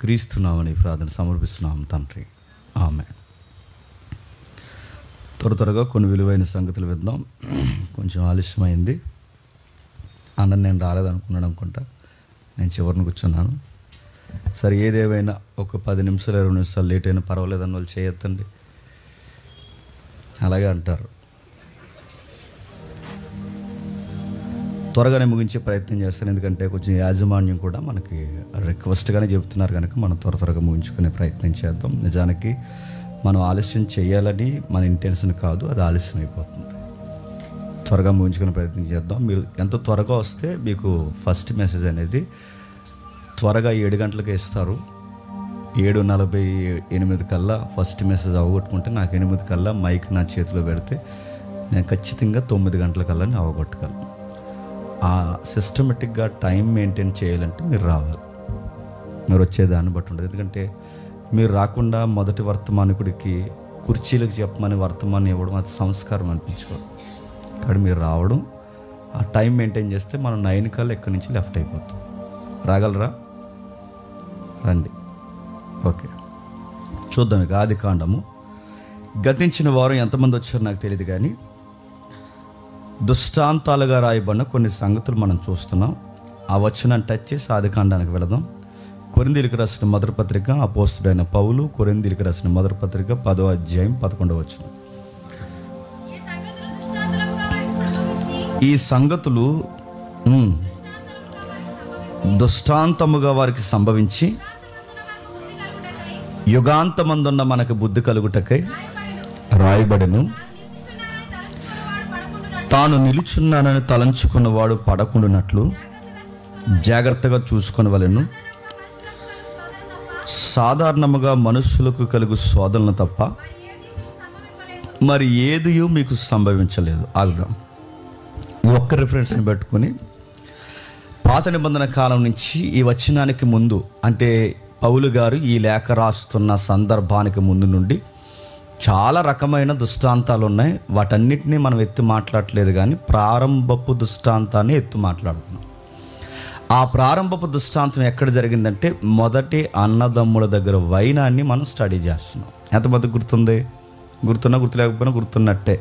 క్రీస్తున్నామని ప్రార్థన సమర్పిస్తున్నాం తండ్రి. ఆమేన్. త్వరగా కొన్ని విలువైన సంగతులు విద్దాం. కొంచెం ఆలస్యమైంది. నేను రాలేదనుకున్నాను అనుకుంటా. నేను చివరిని కూర్చున్నాను. సరే, ఏదేమైనా ఒక 10 నిమిషాలు 20 నిమిషాలు లేట్ అయినా పర్వాలేదని వాళ్ళు చేయొద్దండి. అలాగే అంటారు. త్వరగానే ముగించే ప్రయత్నం చేస్తాను, ఎందుకంటే కొంచెం యాజమాన్యం కూడా మనకి రిక్వెస్ట్గానే చెబుతున్నారు కనుక మనం త్వరగా ముగించుకునే ప్రయత్నం చేద్దాం. నిజానికి మనం ఆలస్యం చేయాలని మన ఇంటెన్షన్ కాదు, అది ఆలస్యం అయిపోతుంది. త్వరగా ముగించుకునే ప్రయత్నం చేద్దాం. మీరు ఎంత త్వరగా వస్తే మీకు ఫస్ట్ మెసేజ్ అనేది త్వరగా 7 గంటలకే ఇస్తారు. 7:48 కల్లా ఫస్ట్ మెసేజ్ అవగొట్టుకుంటే నాకు 8 కల్లా మైక్ నా చేతిలో పెడితే నేను ఖచ్చితంగా 9 గంటల కల్లా నేను అవగొట్టగలను. ఆ సిస్టమేటిక్గా టైం మెయింటైన్ చేయాలంటే మీరు రావాలి. మీరు వచ్చేదాన్ని బట్టి ఉంటుంది. ఎందుకంటే మీరు రాకుండా మొదటి వర్తమానికుడికి కుర్చీలకు చెప్పమని వర్తమానం ఇవ్వడం అది సంస్కారం అనిపించుకోవడం. ఇక్కడ మీరు రావడం, ఆ టైం మెయింటైన్ చేస్తే మనం 9 కల్లా ఎక్కడి నుంచి లెఫ్ట్ అయిపోతాం. రాగలరా? రండి. ఓకే, చూద్దాం. ఇక ఆదికాండము. గతించిన వారం ఎంతమంది వచ్చారో నాకు తెలియదు, కానీ దృష్టాంతాలుగా రాయబడిన కొన్ని సంగతులు మనం చూస్తున్నాం. ఆ వచనాన్ని టచ్ చేసి ఆదికాండానికి వెళదాం. కొరింథీయులకు రాసిన మొదటి పత్రిక, అపోస్తలుడైన పౌలు కొరింథీయులకు రాసిన మొదటి పత్రిక 10వ అధ్యాయం 11వ వచనం. ఈ సంగతులు దృష్టాంతముగా వారికి సంభవించి యుగాంతమందున్న మనకు బుద్ధి కలుగుటకై రాయబడెను. తాను నిలుచున్నానని తలంచుకున్నవాడు పడకుండానట్లు జాగ్రత్తగా చూసుకొనవలెను. సాధారణముగా మనుషులకు కలుగు శోధనలు తప్ప మరి ఏదియూ మీకు సంభవించలేదు. ఆగుదాం. ఒక్క రిఫరెన్స్ని పెట్టుకుని పాత నిబంధన కాలం నుంచి ఈ వచనానికి ముందు, అంటే పౌలు గారు ఈ లేఖ రాస్తున్న సందర్భానికి ముందు నుండి చాలా రకమైన దృష్టాంతాలు ఉన్నాయి. వాటన్నిటినీ మనం ఎత్తి మాట్లాడలేదు, కానీ ప్రారంభపు దృష్టాంతాన్ని ఎత్తి మాట్లాడుతున్నాం. ఆ ప్రారంభపు దృష్టాంతం ఎక్కడ జరిగిందంటే మొదటి అన్నదమ్ముల దగ్గర వైనాన్ని మనం స్టడీ చేస్తున్నాం. ఎంతమంది గుర్తుంది? గుర్తున్నా గుర్తులేకపోయినా గుర్తున్నట్టే,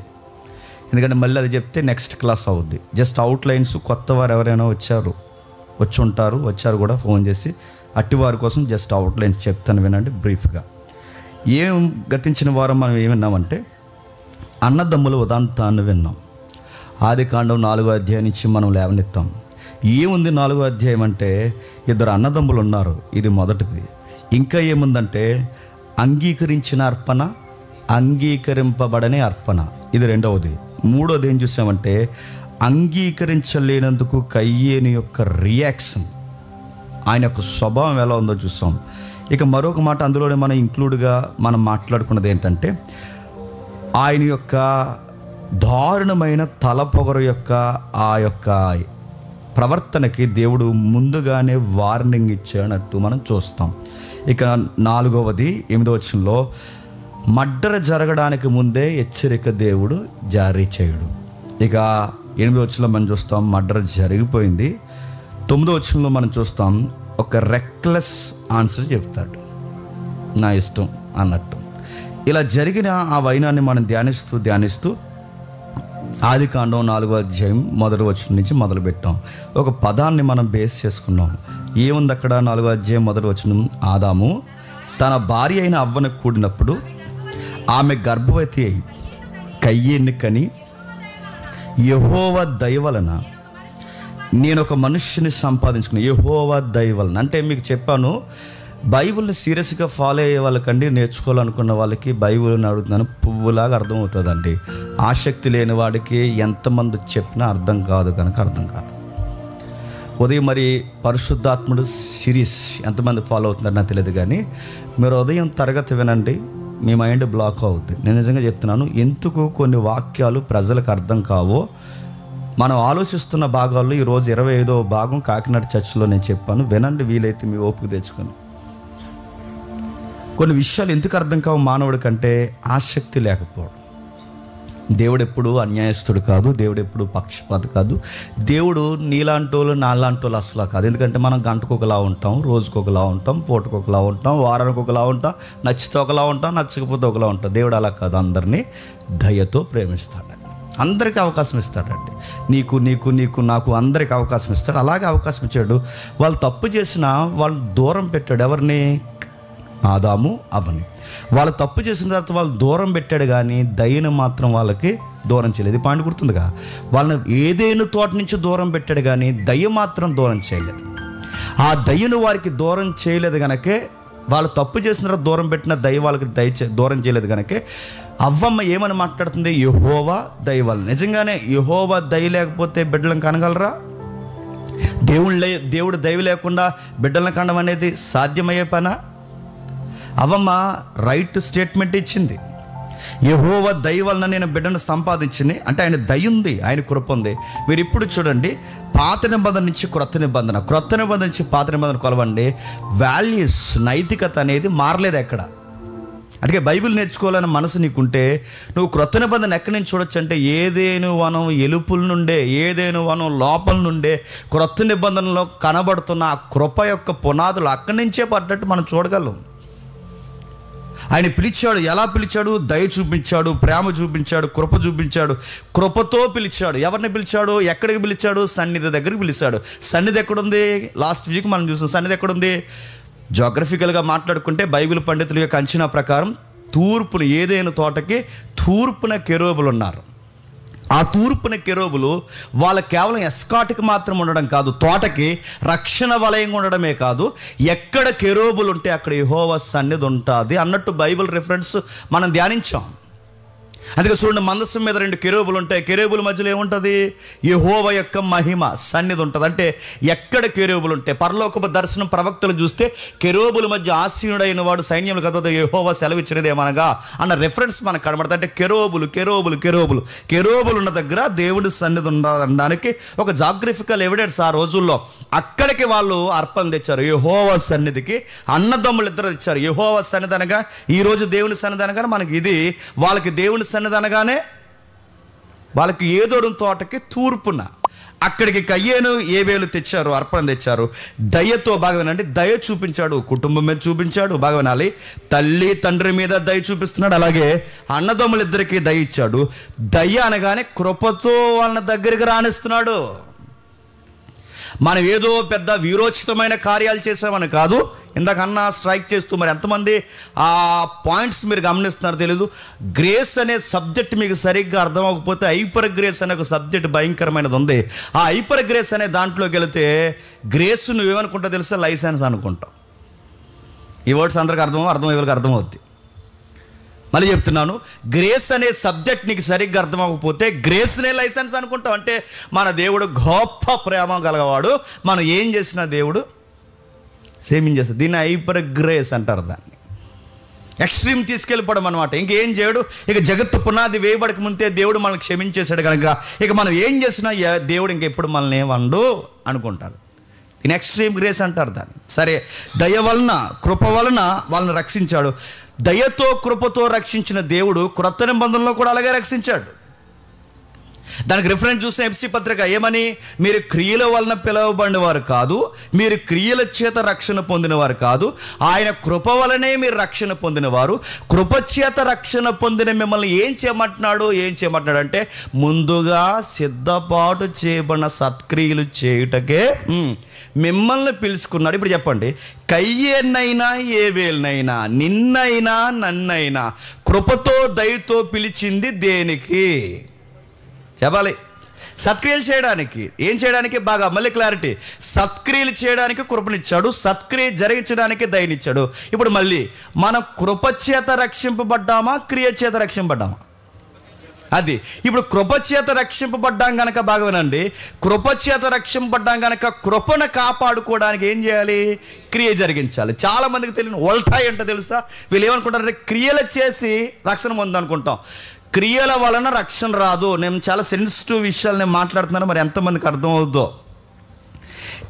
ఎందుకంటే మళ్ళీ అది చెప్తే నెక్స్ట్ క్లాస్ అవుద్ది. Just outlines. కొత్త వారు ఎవరైనా వచ్చారు కూడా ఫోన్ చేసి, అట్టివారి కోసం జస్ట్ అవుట్లైన్స్ చెప్తాను, వినండి బ్రీఫ్గా. ఏం గతించిన వారం మనం ఏం విన్నామంటే అన్నదమ్ముల ఉదాంతాన్ని విన్నాం. ఆదికాండం 4వ అధ్యాయం నుంచి మనం లేవనెత్తాం. ఏముంది 4వ అధ్యాయం అంటే 2 అన్నదమ్ములు ఉన్నారు, ఇది మొదటిది. ఇంకా ఏముందంటే అంగీకరించిన అర్పణ, అంగీకరింపబడని అర్పణ, ఇది రెండవది. మూడోది ఏం చూసామంటే అంగీకరించలేనందుకు కయ్యేను యొక్క రియాక్షన్, ఆయన యొక్క స్వభావం ఎలా ఉందో చూసాం. ఇక మరొక మాట అందులోనే మనం ఇంక్లూడ్గా మనం మాట్లాడుకున్నది ఏంటంటే ఆయన యొక్క దారుణమైన తలపొగరు యొక్క ఆ యొక్క ప్రవర్తనకి దేవుడు ముందుగానే వార్నింగ్ ఇచ్చానట్టు మనం చూస్తాం. ఇక 4వది 8వ వచనంలో మర్డర్ జరగడానికి ముందే హెచ్చరిక దేవుడు జారీ చేయడు. ఇక 8వ వచనంలో మనం చూస్తాం మర్డర్ జరిగిపోయింది. 9వ వచనంలో మనం చూస్తాం ఒక రెక్లెస్ ఆన్సర్ చెప్తాడు, నా ఇష్టం అన్నట్టు. ఇలా జరిగిన ఆ వైనాన్ని మనం ధ్యానిస్తూ ఆదికాండం 4వ అధ్యాయం 1వ వచనం నుంచి మొదలుపెట్టాం. ఒక పదాన్ని మనం బేస్ చేసుకున్నాం. ఏముంది అక్కడ? 4వ అధ్యాయం 1వ వచనం, ఆదాము తన భార్య అయిన అవ్వను కూడినప్పుడు ఆమె గర్భవతి అయి కయ్యేన్ని కని యెహోవా దయ వలన నేను ఒక మనుష్యుని సంపాదించుకున్నాను. యెహోవా దయ వలన అంటే మీకు చెప్పాను, బైబిల్ని సీరియస్గా ఫాలో అయ్యే వాళ్ళకండి, నేర్చుకోవాలనుకున్న వాళ్ళకి బైబిల్ని అడుగుతున్నాను, పువ్వులాగా అర్థమవుతుందండి. ఆసక్తి లేని వాడికి ఎంతమంది చెప్పినా అర్థం కాదు కనుక అర్థం కాదు. ఉదయం మరి పరిశుద్ధాత్ముడు సిరీస్ ఎంతమంది ఫాలో అవుతున్నారో నాకు తెలియదు, కానీ మీరు ఉదయం తరగతి వినండి, మీ మైండ్ బ్లాక్ అవుతుంది. నేను నిజంగా చెప్తున్నాను. ఎందుకు కొన్ని వాక్యాలు ప్రజలకు అర్థం కావో మనం ఆలోచిస్తున్న భాగాల్లో ఈరోజు 25వ భాగం కాకినాడ చర్చిలో నేను చెప్పాను, వినండి వీలైతే మీ ఓపిక తెచ్చుకొని. కొన్ని విషయాలు ఎందుకు అర్థం కావు మానవుడి కంటే ఆసక్తి లేకపోవడం. దేవుడు ఎప్పుడు అన్యాయస్తుడు కాదు, దేవుడు ఎప్పుడు పక్షపాత కాదు. దేవుడు నీలాంటి వాళ్ళు నాలాంటి వాళ్ళు అసలు కాదు. ఎందుకంటే మనం గంటకు ఒకలా ఉంటాం, రోజుకు ఒకలా ఉంటాం, పూటకు ఒకలా ఉంటాం, వారానికి ఒకలా ఉంటాం, నచ్చితే ఒకలా ఉంటాం, నచ్చకపోతే ఒకలా ఉంటాం. దేవుడు అలా కాదు, అందరినీ దయతో ప్రేమిస్తాడండి, అందరికీ అవకాశం ఇస్తాడండి. నీకు నీకు నీకు నాకు అందరికీ అవకాశం ఇస్తాడు. అలాగే అవకాశం ఇచ్చాడు. వాళ్ళు తప్పు చేసినా వాళ్ళు దూరం పెట్టాడు. ఎవరిని? ఆదాము అవ్వని. వాళ్ళు తప్పు చేసిన తర్వాత వాళ్ళు దూరం పెట్టాడు, కానీ దయను మాత్రం వాళ్ళకి దూరం చేయలేదు. ఈ పాయింట్ గుర్తుందిగా, వాళ్ళని ఏదేను తోట నుంచి దూరం పెట్టాడు, కానీ దయ మాత్రం దూరం చేయలేదు. ఆ దయను వారికి దూరం చేయలేదు కనుకే, వాళ్ళు తప్పు చేసిన తర్వాత దూరం పెట్టిన దయ వాళ్ళకి దూరం చేయలేదు కనుకే అవ్వమ్మ ఏమని మాట్లాడుతుంది? యెహోవా దయ వల్ల. నిజంగానే యెహోవా దయ లేకపోతే బిడ్డలను కనగలరా? దేవుడు దయ లేకుండా బిడ్డలను కనడం అనేది సాధ్యమయ్యే పనా? అవ్వమ్మ రైట్ స్టేట్మెంట్ ఇచ్చింది. యెహోవా దయ వలన నేను బిడ్డను సంపాదించింది అంటే ఆయన దయ ఉంది, ఆయన కృప ఉంది. మీరు ఇప్పుడు చూడండి, పాత నిబంధన నుంచి క్రొత్త నిబంధన, క్రొత్త నిబంధన నుంచి పాత నిబంధన కొలవండి, వాల్యూస్, నైతికత అనేది మారలేదు ఎక్కడ. అందుకే బైబిల్ నేర్చుకోవాలని మనసు నీకుంటే నువ్వు క్రొత్త నిబంధన ఎక్కడి నుంచి చూడొచ్చు అంటే, ఏదేను వనం ఎలుపుల నుండే, ఏదేను వనం లోపల నుండే క్రొత్త నిబంధనలో కనబడుతున్న ఆ కృప యొక్క పునాదులు అక్కడి నుంచే పడ్డట్టు మనం చూడగలం. ఆయన పిలిచాడు. ఎలా పిలిచాడు? దయ చూపించాడు, ప్రేమ చూపించాడు, కృప చూపించాడు, కృపతో పిలిచాడు. ఎవరిని పిలిచాడు? ఎక్కడికి పిలిచాడు? సన్నిధి దగ్గరికి పిలిచాడు. సన్నిధి ఎక్కడుంది? లాస్ట్ వీక్ మనం చూసాం. సన్నిధి ఎక్కడుంది? జోగ్రఫికల్గా మాట్లాడుకుంటే బైబిల్ పండితుల యొక్క అంచనా ప్రకారం తూర్పున, ఏదైనా తోటకి తూర్పున కెరూబులు ఉన్నారు. ఆ తూర్పున కెరూబులు వాళ్ళ కేవలం ఎస్కాట్కి మాత్రం ఉండడం కాదు, తోటకి రక్షణ వలయంగా ఉండడమే కాదు, ఎక్కడ కెరూబులు ఉంటే అక్కడ యెహోవా సన్నిధి ఉంటుంది అన్నట్టు బైబిల్ రిఫరెన్స్ మనం ధ్యానించాం. అందుకే చూడండి, మందసం మీద 2 కెరూబులు ఉంటాయి. కెరూబుల మధ్యలో ఏముంటుంది? యెహోవా యొక్క మహిమ సన్నిధి ఉంటుంది. అంటే ఎక్కడ కెరూబులు ఉంటాయి, పరలోకపు దర్శనం ప్రవక్తలు చూస్తే కెరూబుల మధ్య ఆసీనుడైన వాడు సైన్యములు కదా యెహోవా సెలవిచ్చినదేమనగా అన్న రెఫరెన్స్ మనకు కనబడుతుంది. అంటే కెరూబులు కెరూబులు కెరూబులు కెరూబులు ఉన్న దగ్గర దేవుడి సన్నిధి ఉండడానికి ఒక జాగ్రఫికల్ ఎవిడెన్స్. ఆ రోజుల్లో అక్కడికి వాళ్ళు అర్పణ తెచ్చారు యెహోవా సన్నిధికి. అన్నదమ్ములు ఇద్దరు తెచ్చారు. యెహోవా సన్నిధి అనగా ఈరోజు దేవుని సన్నిధి అనగా మనకి ఇది, వాళ్ళకి దేవుని సన్నిధి అనగానే వాళ్ళకి ఏదోరం తోటకి తూర్పున అక్కడికి కయ్యేను ఏబేలు తెచ్చారు, అర్పణ తెచ్చారు. దయతో బాగా వినండి, దయ చూపించాడు, కుటుంబం మీద చూపించాడు. బాగా వినాలి, తల్లి తండ్రి మీద దయ చూపిస్తున్నాడు. అలాగే అన్నదమ్ములిద్దరికీ దయ ఇచ్చాడు. దయ అనగానే కృపతో వాళ్ళ దగ్గరికి రానిస్తున్నాడు. మనం ఏదో పెద్ద వీరోచితమైన కార్యాలు చేసామని కాదు. ఇందాకన్నా స్ట్రైక్ చేస్తూ మరి ఎంతమంది ఆ పాయింట్స్ మీరు గమనిస్తున్నారో తెలీదు. గ్రేస్ అనే సబ్జెక్ట్ మీకు సరిగ్గా అర్థం అవ్వకపోతే హైపర్ గ్రేస్ అనే ఒక సబ్జెక్ట్ భయంకరమైనది ఉంది. ఆ హైపర్ గ్రేస్ అనే దాంట్లోకి వెళితే గ్రేస్ నువ్వేమనుకుంటావు తెలుసా? లైసెన్స్ అనుకుంటావు. ఈ వర్డ్స్ అందరికి అర్థమయ్యేవాళ్ళకి అర్థమవుద్ది. మళ్ళీ చెప్తున్నాను, గ్రేస్ అనే సబ్జెక్ట్ నీకు సరిగ్గా అర్థం అవ్వకపోతే గ్రేస్నే లైసెన్స్ అనుకుంటావు. అంటే మన దేవుడు గొప్ప ప్రేమ గలవాడు, మనం ఏం చేసినా దేవుడు సేమింగ్ చేస్తాడు. దీన్ని హైపర్ గ్రేస్ అంటారు. దాన్ని ఎక్స్ట్రీమ్ తీసుకెళ్ళిపోవడం అనమాట. ఇంకేం చేయడు. ఇక జగత్తు పునాది వేయబడక ముందే దేవుడు మనల్ని క్షమించేశాడు కనుక ఇక మనం ఏం చేసినా దేవుడు ఇంకెప్పుడు మనల్ని ఏమండు అనుకుంటారు. దీని ఎక్స్ట్రీమ్ గ్రేస్ అంటారు దాన్ని. సరే, దయ వలన కృప వలన వాళ్ళని రక్షించాడు. దయతో కృపతో రక్షించిన దేవుడు క్రొత్త నిబంధనలో కూడా అలాగే రక్షించాడు. దానికి రిఫరెన్స్ చూసిన ఎఫ్సీ పత్రిక ఏమని? మీరు క్రియల వలన పిలువబడిన వారు కాదు, మీరు క్రియల చేత రక్షణ పొందినవారు కాదు, ఆయన కృప వలనే మీరు రక్షణ పొందినవారు. కృప చేత రక్షణ పొందిన మిమ్మల్ని ఏం చేయమంటున్నాడు అంటే ముందుగా సిద్ధపాటు చేయబడిన సత్క్రియలు చేయుటకే మిమ్మల్ని పిలుచుకున్నాడు. ఇప్పుడు చెప్పండి, కయ్యేనైనా ఏబేలునైనా నిన్నైనా నన్నైనా కృపతో దయతో పిలిచింది దేనికి? చెప్పాలి. సత్క్రియలు చేయడానికి. ఏం చేయడానికి? బాగా మళ్ళీ క్లారిటీ. సత్క్రియలు చేయడానికి కృపనిచ్చాడు, సత్క్రియ జరిగించడానికి దయనిచ్చాడు. ఇప్పుడు మళ్ళీ మనం కృపచేత రక్షింపబడ్డామా, క్రియ చేత రక్షింపబడ్డామా? అది ఇప్పుడు కృపచేత రక్షింపబడ్డాం కనుక బాగా వినండి, కృపచేత రక్షింపబడ్డాం కనుక కృపను కాపాడుకోవడానికి ఏం చేయాలి? క్రియ జరిగించాలి. చాలా మందికి తెలియని వల్టాయి అంటే తెలుసా? వీళ్ళు ఏమనుకుంటారంటే క్రియలు చేసి రక్షణ పొందనుకుంటాం. క్రియల వలన రక్షణ రాదు. నేను చాలా సెన్సిటివ్ విషయాలు నేను మాట్లాడుతున్నాను, మరి ఎంతమందికి అర్థం అవుద్దో.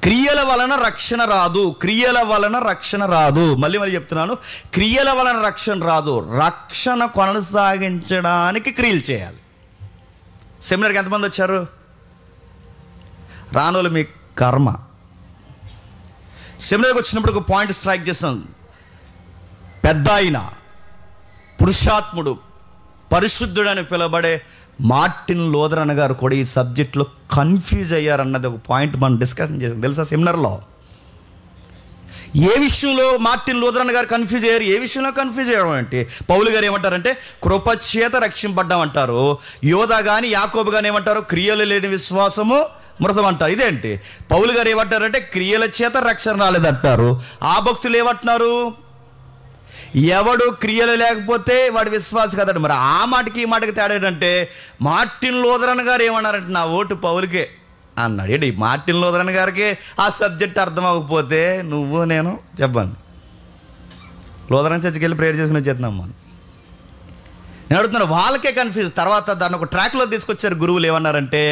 క్రియల వలన రక్షణ రాదు, క్రియల వలన రక్షణ రాదు. మళ్ళీ చెప్తున్నాను, క్రియల వలన రక్షణ రాదు. రక్షణ కొనసాగించడానికి క్రియలు చేయాలి. సెమినార్కి ఎంతమంది వచ్చారు? రానోళ్ళు మీ కర్మ. సెమినార్కి వచ్చినప్పుడు ఒక పాయింట్ స్ట్రైక్ చేస్తాం. పెద్ద ఆయన, పురుషాత్ముడు, పరిశుద్ధుడని పిలువబడే మార్టిన్ లూథరన్ గారు కూడా ఈ సబ్జెక్ట్లో కన్ఫ్యూజ్ అయ్యారన్నది ఒక పాయింట్ మనం డిస్కషన్ చేసాం తెలుసా సెమినార్లో. ఏ విషయంలో మార్టిన్ లూథరన్ గారు కన్ఫ్యూజ్ అయ్యారు? ఏ విషయంలో కన్ఫ్యూజ్ అయ్యడం అంటే, పౌలు గారు ఏమంటారంటే కృపచేత రక్షింపడ్డామంటారు. యోధా కానీ యాకోబు కానీ ఏమంటారు? క్రియలు లేని విశ్వాసము మృతం అంటారు. ఇదేంటి? పౌలు గారు ఏమంటారంటే క్రియల చేత రక్షణ రాలేదంటారు. ఆ భక్తులు ఏమంటున్నారు? ఎవడు క్రియలు లేకపోతే వాడు విశ్వాసం కదండి. మరి ఆ మాటకి ఈ మాటకి తేడా ఏంటంటే, మార్టిన్ లూథరన్ గారు ఏమన్నారంటే నా ఓటు పౌలుకే అన్నాడు. ఏంటి మార్టిన్ లూథరన్ గారికి ఆ సబ్జెక్ట్ అర్థం అవ్వకపోతే నువ్వు నేను చెప్పండి, లూథరన్ చర్చికి వెళ్ళి ప్రేయర్ చేసుకుని వచ్చేస్తున్నాం మనం. నేను అడుగుతున్నాను, వాళ్ళకే కన్ఫ్యూజ్. తర్వాత దాన్ని ఒక ట్రాక్లో తీసుకొచ్చారు గురువులు. ఏమన్నారంటే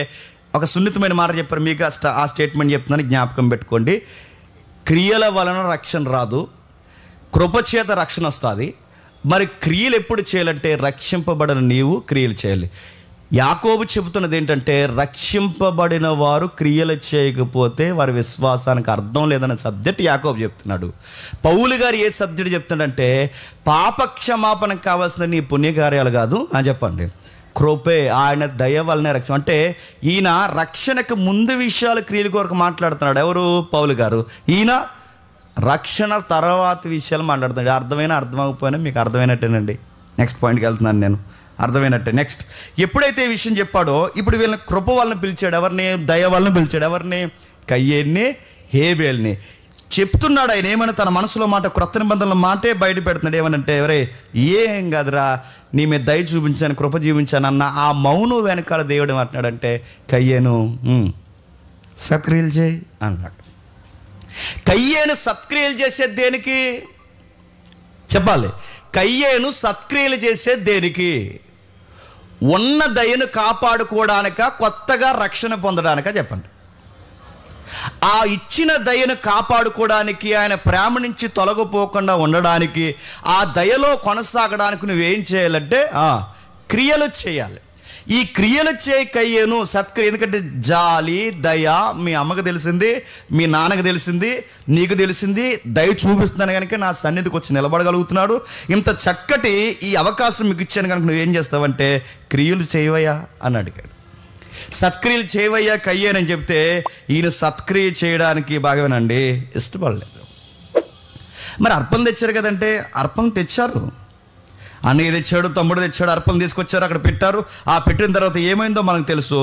ఒక సున్నితమైన మాట చెప్పారు. మీకు ఆ స్టేట్మెంట్ చెప్తున్నాను, జ్ఞాపకం పెట్టుకోండి. క్రియల వలన రక్షణ రాదు, కృపచేత రక్షణ వస్తుంది. మరి క్రియలు ఎప్పుడు చేయాలంటే రక్షింపబడిన నీవు క్రియలు చేయాలి. యాకోబు చెబుతున్నది ఏంటంటే రక్షింపబడిన వారు క్రియలు చేయకపోతే వారి విశ్వాసానికి అర్థం లేదన్న సబ్జెక్ట్ యాకోబు చెప్తున్నాడు. పౌలు గారు ఏ సబ్జెక్ట్ చెప్తున్నాడంటే పాపక్షమాపణకు కావాల్సిన నీ పుణ్యకార్యాలు కాదు అని చెప్పండి, కృపే, ఆయన దయ వల్లనే రక్షణ. అంటే ఈయన రక్షణకు ముందు విషయాలు క్రియల కొరకు మాట్లాడుతున్నాడు. ఎవరు? పౌలు గారు. ఈయన రక్షణ తర్వాత విషయాలు మాట్లాడుతున్నాడు. అర్థమైనా అర్థమకపోయినా మీకు అర్థమైనట్టేనండి. నెక్స్ట్ పాయింట్కి వెళ్తున్నాను నేను, అర్థమైనట్టే. నెక్స్ట్ ఎప్పుడైతే ఈ విషయం చెప్పాడో ఇప్పుడు వీళ్ళని కృప వలన పిలిచాడు. ఎవరిని? దయ వలన పిలిచాడు. ఎవరిని? కయ్యేన్ని, హేబేల్ని. చెప్తున్నాడు ఆయన ఏమని, తన మనసులో మాట, క్రొత్త నిబంధనల మాటే బయట పెడుతున్నాడు. ఏమనంటే ఎవరే ఏం కాదురా, నీ మీద దయ చూపించాను, కృప జీవించాను అన్న ఆ మౌనం వెనకాల దేవుడు ఏమంటున్నాడంటే కయ్యేను సత్క్రియలు చేయి అన్నాడు. కయ్యేను సత్క్రియలు చేసేది దేనికి చెప్పాలి? కయ్యేను సత్క్రియలు చేసేది దేనికి? ఉన్న దయను కాపాడుకోవడానిక, కొత్తగా రక్షణ పొందడానిక చెప్పండి. ఆ ఇచ్చిన దయను కాపాడుకోవడానికి, ఆయన ప్రేమ నుంచి తొలగిపోకుండా ఉండడానికి, ఆ దయలో కొనసాగడానికి నువ్వేం చేయాలంటే క్రియలు చేయాలి. ఈ క్రియలు చేయి కయ్యేను సత్క్రియ. ఎందుకంటే జాలి, దయ మీ అమ్మకు తెలిసింది, మీ నాన్నకు తెలిసింది, నీకు తెలిసింది. దయ చూపిస్తున్నాను కనుక నా సన్నిధికి వచ్చి నిలబడగలుగుతున్నాడు. ఇంత చక్కటి ఈ అవకాశం మీకు ఇచ్చాను కనుక నువ్వేం చేస్తావంటే క్రియలు చేయవయ్యా అని అడిగాడు. సత్క్రియలు చేయవయ్యా కయ్యేనని చెప్తే ఈయన సత్క్రియ చేయడానికి బాగానండి ఇష్టపడలేదు. మరి అర్పణ తెచ్చారు కదంటే అర్పణ తెచ్చారు, అన్నయ్య తెచ్చాడు, తమ్ముడు తెచ్చాడు, అర్పణ తీసుకొచ్చారు, అక్కడ పెట్టారు. ఆ పెట్టిన తర్వాత ఏమైందో మనకు తెలుసు.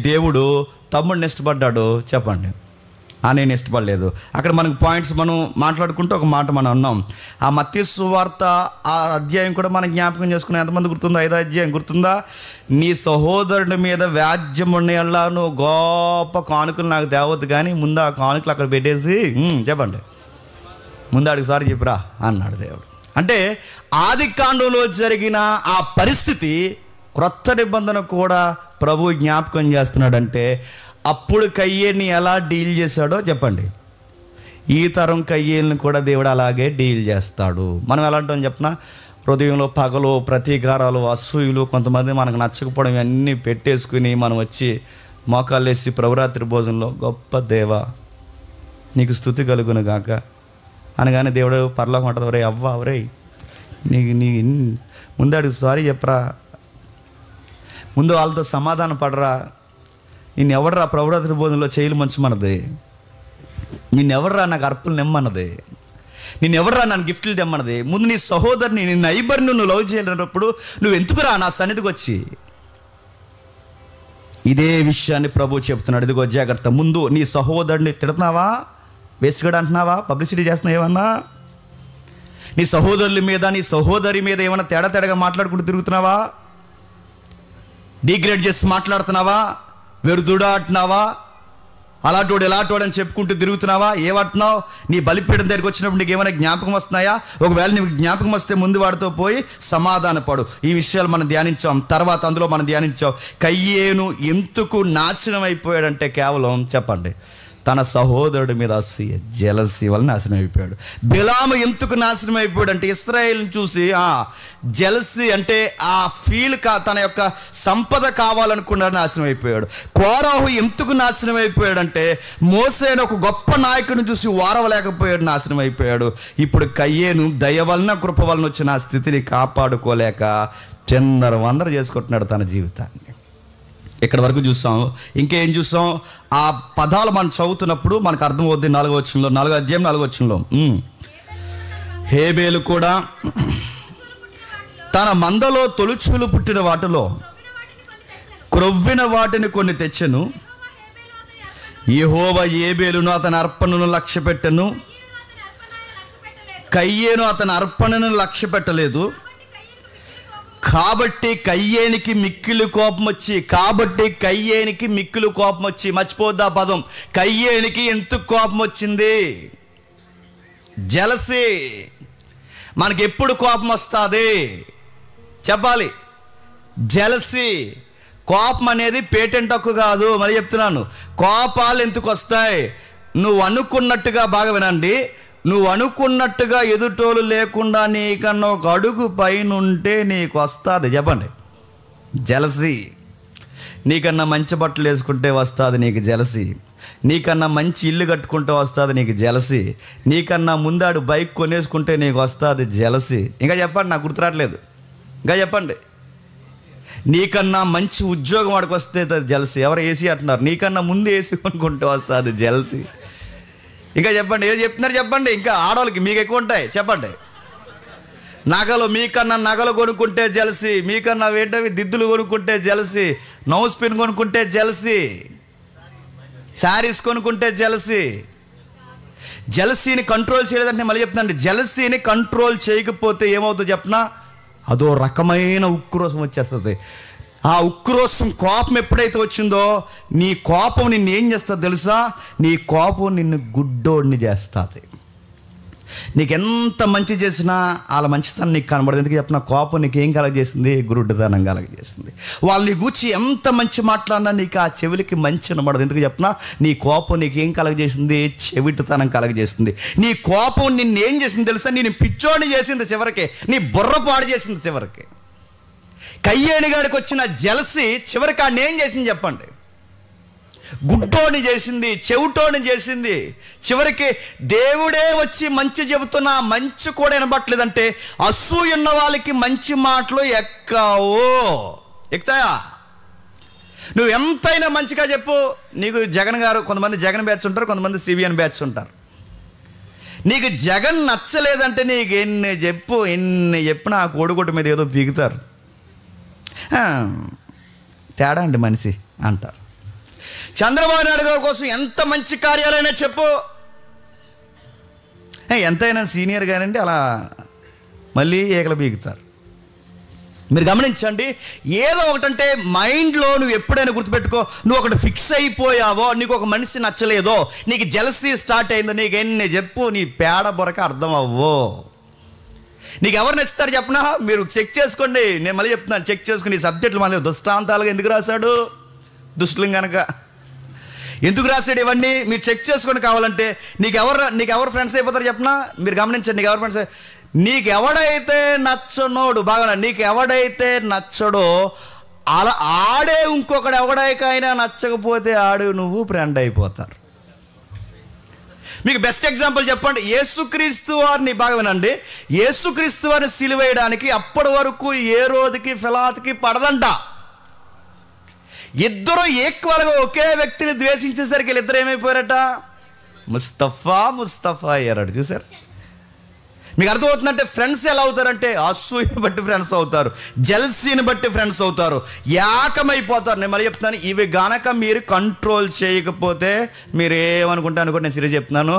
దేవుడు తమ్ముడిని ఇష్టపడ్డాడు చెప్పండి, నేను ఇష్టపడలేదు. అక్కడ మనకు పాయింట్స్ మనం మాట్లాడుకుంటూ ఒక మాట మనం అన్నాం. ఆ మత్తయి సువార్త ఆ అధ్యాయం కూడా మనం జ్ఞాపకం చేసుకున్నాం. ఎంతమంది గుర్తుందా? 5వ అధ్యాయం గుర్తుందా? నీ సహోదరుడి మీద వ్యాజ్యం ఉండేలా నువ్వు గొప్ప కానుకలు నాకు తేవద్దు, కానీ ముందు ఆ కానుకలు అక్కడ పెట్టేసి చెప్పండి, ముందు అడిగి సారి చెప్పిరా అన్నాడు దేవుడు. అంటే ఆది కాండంలో జరిగిన ఆ పరిస్థితి క్రొత్త నిబంధన కూడా ప్రభు జ్ఞాపకం చేస్తున్నాడంటే అప్పుడు కయ్యేని ఎలా డీల్ చేశాడో చెప్పండి, ఈ తరం కయ్యేల్ని కూడా దేవుడు అలాగే డీల్ చేస్తాడు. మనం ఎలా అంటాం చెప్పిన, హృదయంలో పగలు, ప్రతీకారాలు, అసూయలు, కొంతమంది మనకు నచ్చకపోవడం ఇవన్నీ పెట్టేసుకుని మనం వచ్చి మోకాళ్ళు వేసి ప్రభురాత్రి భోజనంలో గొప్ప దేవా నీకు స్తుతి కలుగును గాక అనగానే దేవుడు పరలోకం ఉంటుంది, ఒరే అవ్వ ఒరే నీ ముందు అడుగు సారీ చెప్పరా, ముందు వాళ్ళతో సమాధానం పడరా, నిన్నెవడరా ప్రభురాత్రి భోజనంలో చేయలు మంచమన్నది, నిన్నెవడరా నాకు అర్పులు నిమ్మన్నది, నిన్నెవడరా నన్ను గిఫ్ట్లు తెమ్మన్నది, ముందు నీ సహోదరిని, నీ నైబర్ని నువ్వు లవ్ చేయలేనప్పుడు నువ్వు ఎందుకురా నా సన్నిధికి వచ్చి. ఇదే విషయాన్ని ప్రభు చెప్తున్నాడు. ఇదిగో జాగ్రత్త, ముందు నీ సహోదరుని తిడుతున్నావా, వేస్ట్గా అంటున్నావా, పబ్లిసిటీ చేస్తున్నావు, ఏమన్నా నీ సహోదరుల మీద, నీ సహోదరి మీద ఏమన్నా తేడాగా మాట్లాడుకుంటూ తిరుగుతున్నావా, డిగ్రేడ్ చేసి మాట్లాడుతున్నావా, వెరుదుడా అంటున్నావా, అలాంటోడు ఎలాంటోడు అని చెప్పుకుంటూ తిరుగుతున్నావా, ఏమంటున్నావు? నీ బలిపీఠం దగ్గరికి వచ్చినప్పుడు నీకు ఏమైనా జ్ఞాపకం వస్తున్నాయా? ఒకవేళ నీకు జ్ఞాపకం వస్తే ముందు వాడితో పోయి సమాధానపడు. ఈ విషయాలు మనం ధ్యానించాం. తర్వాత అందులో మనం ధ్యానించాం కయ్యేను ఎందుకు నాశనం అయిపోయాడంటే కేవలం చెప్పండి తన సహోదరుడి మీద అసూయ, జెలసీ వల్ల నాశనం అయిపోయాడు. బిలాము ఎందుకు నాశనం అయిపోయాడు అంటే ఇశ్రాయేలుని చూసి జెలసీ అంటే ఆ ఫీల్ తన యొక్క సంపద కావాలనుకున్నాడు, నాశనం అయిపోయాడు. కోరాహు ఎందుకు నాశనం అయిపోయాడంటే మోసే ఒక గొప్ప నాయకుడిని చూసి వారవలేకపోయాడు, నాశనం అయిపోయాడు. ఇప్పుడు కయ్యేను దయ వలన కృప వలన వచ్చిన ఆ స్థితిని కాపాడుకోలేక చిందరవందర చేసుకుంటున్నాడు తన జీవితాన్ని. ఇక్కడ వరకు చూసాం. ఇంకేం చూసాం? ఆ పదాలు మనం చదువుతున్నప్పుడు మనకు అర్థమవుద్ది. 4వ వచనంలో, 4వ అధ్యాయం 4వ వచనంలో, హేబేలు కూడా తన మందలో తొలుచులు పుట్టిన వాటిలో క్రొవ్విన వాటిని కొన్ని తెచ్చెను. యెహోవా హేబేలును అతని అర్పణను లక్ష్య పెట్టెను, కయ్యేను అతని అర్పణను లక్ష్య పెట్టలేదు. కాబట్టి కయ్యేనికి మిక్కిలి కోపం వచ్చి, మర్చిపోద్దా పదం. కయ్యేనికి ఎందుకు కోపం వచ్చింది? జెలసీ. మనకి ఎప్పుడు కోపం వస్తుంది చెప్పాలి? జెలసీ. కోపం అనేది పేటెంట్ హక్కు కాదు. మరి చెప్తున్నాను, కోపాలు ఎందుకు వస్తాయి? నువ్వు అనుకున్నట్టుగా, బాగా వినండి, నువ్వు అనుకున్నట్టుగా ఎదుటోలు లేకుండా నీకన్నా ఒక అడుగు పైనుంటే నీకు వస్తుంది. చెప్పండి, జెలసీ. నీకన్నా మంచి బట్టలు వేసుకుంటే వస్తుంది నీకు జెలసీ. నీకన్నా మంచి ఇల్లు కట్టుకుంటే వస్తుంది నీకు జెలసీ. నీకన్నా ముందాడు బైక్ కొనేసుకుంటే నీకు వస్తుంది జెలసీ. ఇంకా చెప్పండి, నాకు గుర్తురాట్లేదు. ఇంకా చెప్పండి. నీకన్నా మంచి ఉద్యోగం వాడికి వస్తే జెలసీ. ఎవరు ఏసీ అంటున్నారు? నీకన్నా ముందు ఏసీ కొనుక్కుంటే వస్తుంది జెలసీ. ఇంకా చెప్పండి, ఏదో చెప్తున్నారు చెప్పండి. ఇంకా ఆడవాళ్ళకి మీకు ఎక్కువ ఉంటాయి చెప్పండి. నగలు, మీకన్నా నగలు కొనుక్కుంటే జెలసీ. మీకన్నా ఏంటవి దిద్దులు కొనుక్కుంటే జెలసీ. నౌస్ పిన్ కొనుక్కుంటే జెలసీ. శారీస్ కొనుక్కుంటే జెలసీ. జెలసీని కంట్రోల్ చేయలేదంటే మళ్ళీ చెప్తానండి, జెలసీని కంట్రోల్ చేయకపోతే ఏమవుతుందో చెప్పనా? అదో రకమైన ఉక్రోషం వచ్చేస్తుంది. ఆ ఉక్రోషం, కోపం ఎప్పుడైతే వచ్చిందో, నీ కోపం నిన్ను ఏం చేస్తుంది తెలుసా? నీ కోపం నిన్ను గుడ్డోడిని చేస్తుంది. నీకెంత మంచి చేసినా వాళ్ళ మంచితనం నీకు కనబడదు. ఎందుకు చెప్పిన? కోపం నీకేం కలగజేస్తుంది? గురుడ్డతనం కలగజేస్తుంది. వాళ్ళు నీ గూర్చి ఎంత మంచి మాట్లాడినా నీకు ఆ చెవులకి మంచి కనబడదు. ఎందుకు చెప్పిన? నీ కోపం నీకేం కలగజేసింది? చెవిటితనం కలగజేస్తుంది. నీ కోపం నిన్నేం చేసింది తెలుసా? నేను పిచ్చోడిని చేసింది చివరికి, నీ బుర్ర పాడు చేసింది చివరికి. కయ్యేనిగాడికి వచ్చిన జెలసీ చివరికి ఆడిని ఏం చేసింది చెప్పండి? గుడ్డోని చేసింది, చెవిటోని చేసింది. చివరికి దేవుడే వచ్చి మంచి చెబుతున్నా మంచి కూడా వినబట్టలేదంటే అసూయ ఉన్న వాళ్ళకి మంచి మాటలు ఎక్కుతాయా? నువ్వు ఎంతైనా మంచిగా చెప్పు. నీకు జగన్ గారు, కొంతమంది జగన్ బ్యాచ్ ఉంటారు, కొంతమంది సిబిఎన్ బ్యాచ్ ఉంటారు. నీకు జగన్ నచ్చలేదంటే నీకు ఎన్ని చెప్పినా ఆ కోడిగుడ్డ మీద ఏదో పీకుతారు. తేడా అండి మనిషి అంటారు. చంద్రబాబు నాయుడు గారి కోసం ఎంత మంచి కార్యాలైనా చెప్పు, ఎంతైనా సీనియర్ గానండి అలా మళ్ళీ ఏకలు పీకుతారు. మీరు గమనించండి, ఏదో ఒకటంటే మైండ్లో నువ్వు ఎప్పుడైనా గుర్తుపెట్టుకో, నువ్వు ఒకటి ఫిక్స్ అయిపోయావో, నీకు ఒక మనిషి నచ్చలేదో, నీకు జెలసీ స్టార్ట్ అయిందో, నీకు ఎన్ని చెప్పు నీ పేడ బొరక అర్థం అవ్వో. నీకు ఎవరు నచ్చుతారు చెప్పనా? మీరు చెక్ చేసుకోండి. నేను మళ్ళీ చెప్తున్నాను, చెక్ చేసుకుని ఈ సబ్జెక్టులు మళ్ళీ దృష్టాంతాలుగా ఎందుకు రాశాడు? దుష్టులు కనుక ఎందుకు రాశాడు ఇవన్నీ మీరు చెక్ చేసుకొని. కావాలంటే నీకు ఎవరు ఫ్రెండ్స్ అయిపోతారు చెప్పనా? మీరు గమనించండి, నీకు ఎవరు ఫ్రెండ్స్? నీకు ఎవడైతే నచ్చనోడు, బాగా నీకు ఎవడైతే నచ్చడో అలా ఆడే ఇంకొకడు ఎవడైనా నచ్చకపోతే ఆడు నువ్వు ఫ్రెండ్ అయిపోతారు. మీకు బెస్ట్ ఎగ్జాంపుల్ చెప్పండి, యేసుక్రీస్తు వారిని, బాగా వినండి, యేసుక్రీస్తు వారిని సిలువేయడానికి అప్పటి వరకు ఏ రోజుకి ఫిలాతుకి పడదంట. ఇద్దరు ఈక్వల్గా ఒకే వ్యక్తిని ద్వేషించేసరికి వీళ్ళిద్దరు ఏమైపోయారట? ముస్తఫా అయ్యారట. చూసారు? మీకు అర్థమవుతుందంటే ఫ్రెండ్స్ ఎలా అవుతారంటే అసూయని బట్టి ఫ్రెండ్స్ అవుతారు, జెలసీని బట్టి ఫ్రెండ్స్ అవుతారు, ఏకమైపోతారు. నేను మళ్ళీ చెప్తున్నాను, ఇవి గనక మీరు కంట్రోల్ చేయకపోతే మీరు ఏమనుకుంటాను కూడా నేను సీరియస్ చెప్తున్నాను,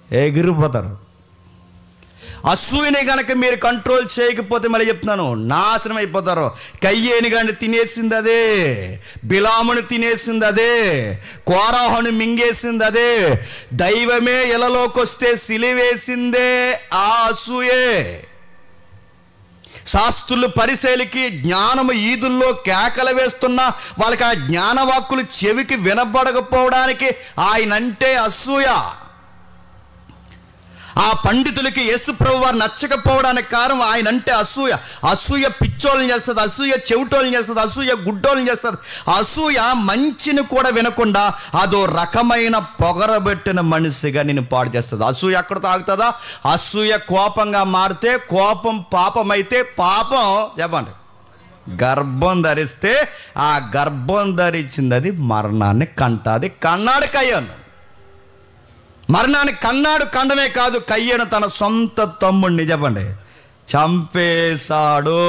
ఎగిరిపోతారు. అసూయని కనుక మీరు కంట్రోల్ చేయకపోతే మళ్ళీ చెప్తున్నాను నాశనం అయిపోతారు. కయ్యేని కానీ తినేసింది అదే, బిలాముని తినేసింది అదే, కోరాహుని మింగేసింది అదే, దైవమే ఇలలోకి వస్తే సిలివేసిందే ఆ అసూయే. శాస్త్రులు పరిసయ్యులకి జ్ఞానము ఈదుల్లో కేకలు వేస్తున్నా వాళ్ళకి ఆ జ్ఞానవాక్కులు చెవికి వినబడకపోవడానికి ఆయనంటే అసూయ. ఆ పండితులకి యేసు ప్రభు వారు నచ్చకపోవడానికి కారణం ఆయనంటే అసూయ. అసూయ పిచ్చోళ్ళని చేస్తుంది, అసూయ చెవిటోళ్ళని చేస్తుంది, అసూయ గుడ్డోళ్ళని చేస్తుంది. అసూయ మంచిని కూడా వినకుండా అదో రకమైన పొగరబెట్టిన మనిషిగా నేను పాడు చేస్తుంది. అసూయ ఎక్కడ తాగుతుందా? అసూయ కోపంగా మారితే కోపం పాపమైతే పాపం చెప్పండి గర్భం ధరిస్తే ఆ గర్భం ధరించింది అది మరణాన్ని కంటాది. కన్నాడు కయ్యను, మరణాన్ని కన్నాడు. కండమే కాదు, కయ్యను తన సొంత తమ్ముడిని చెప్పండి చంపేశాడు.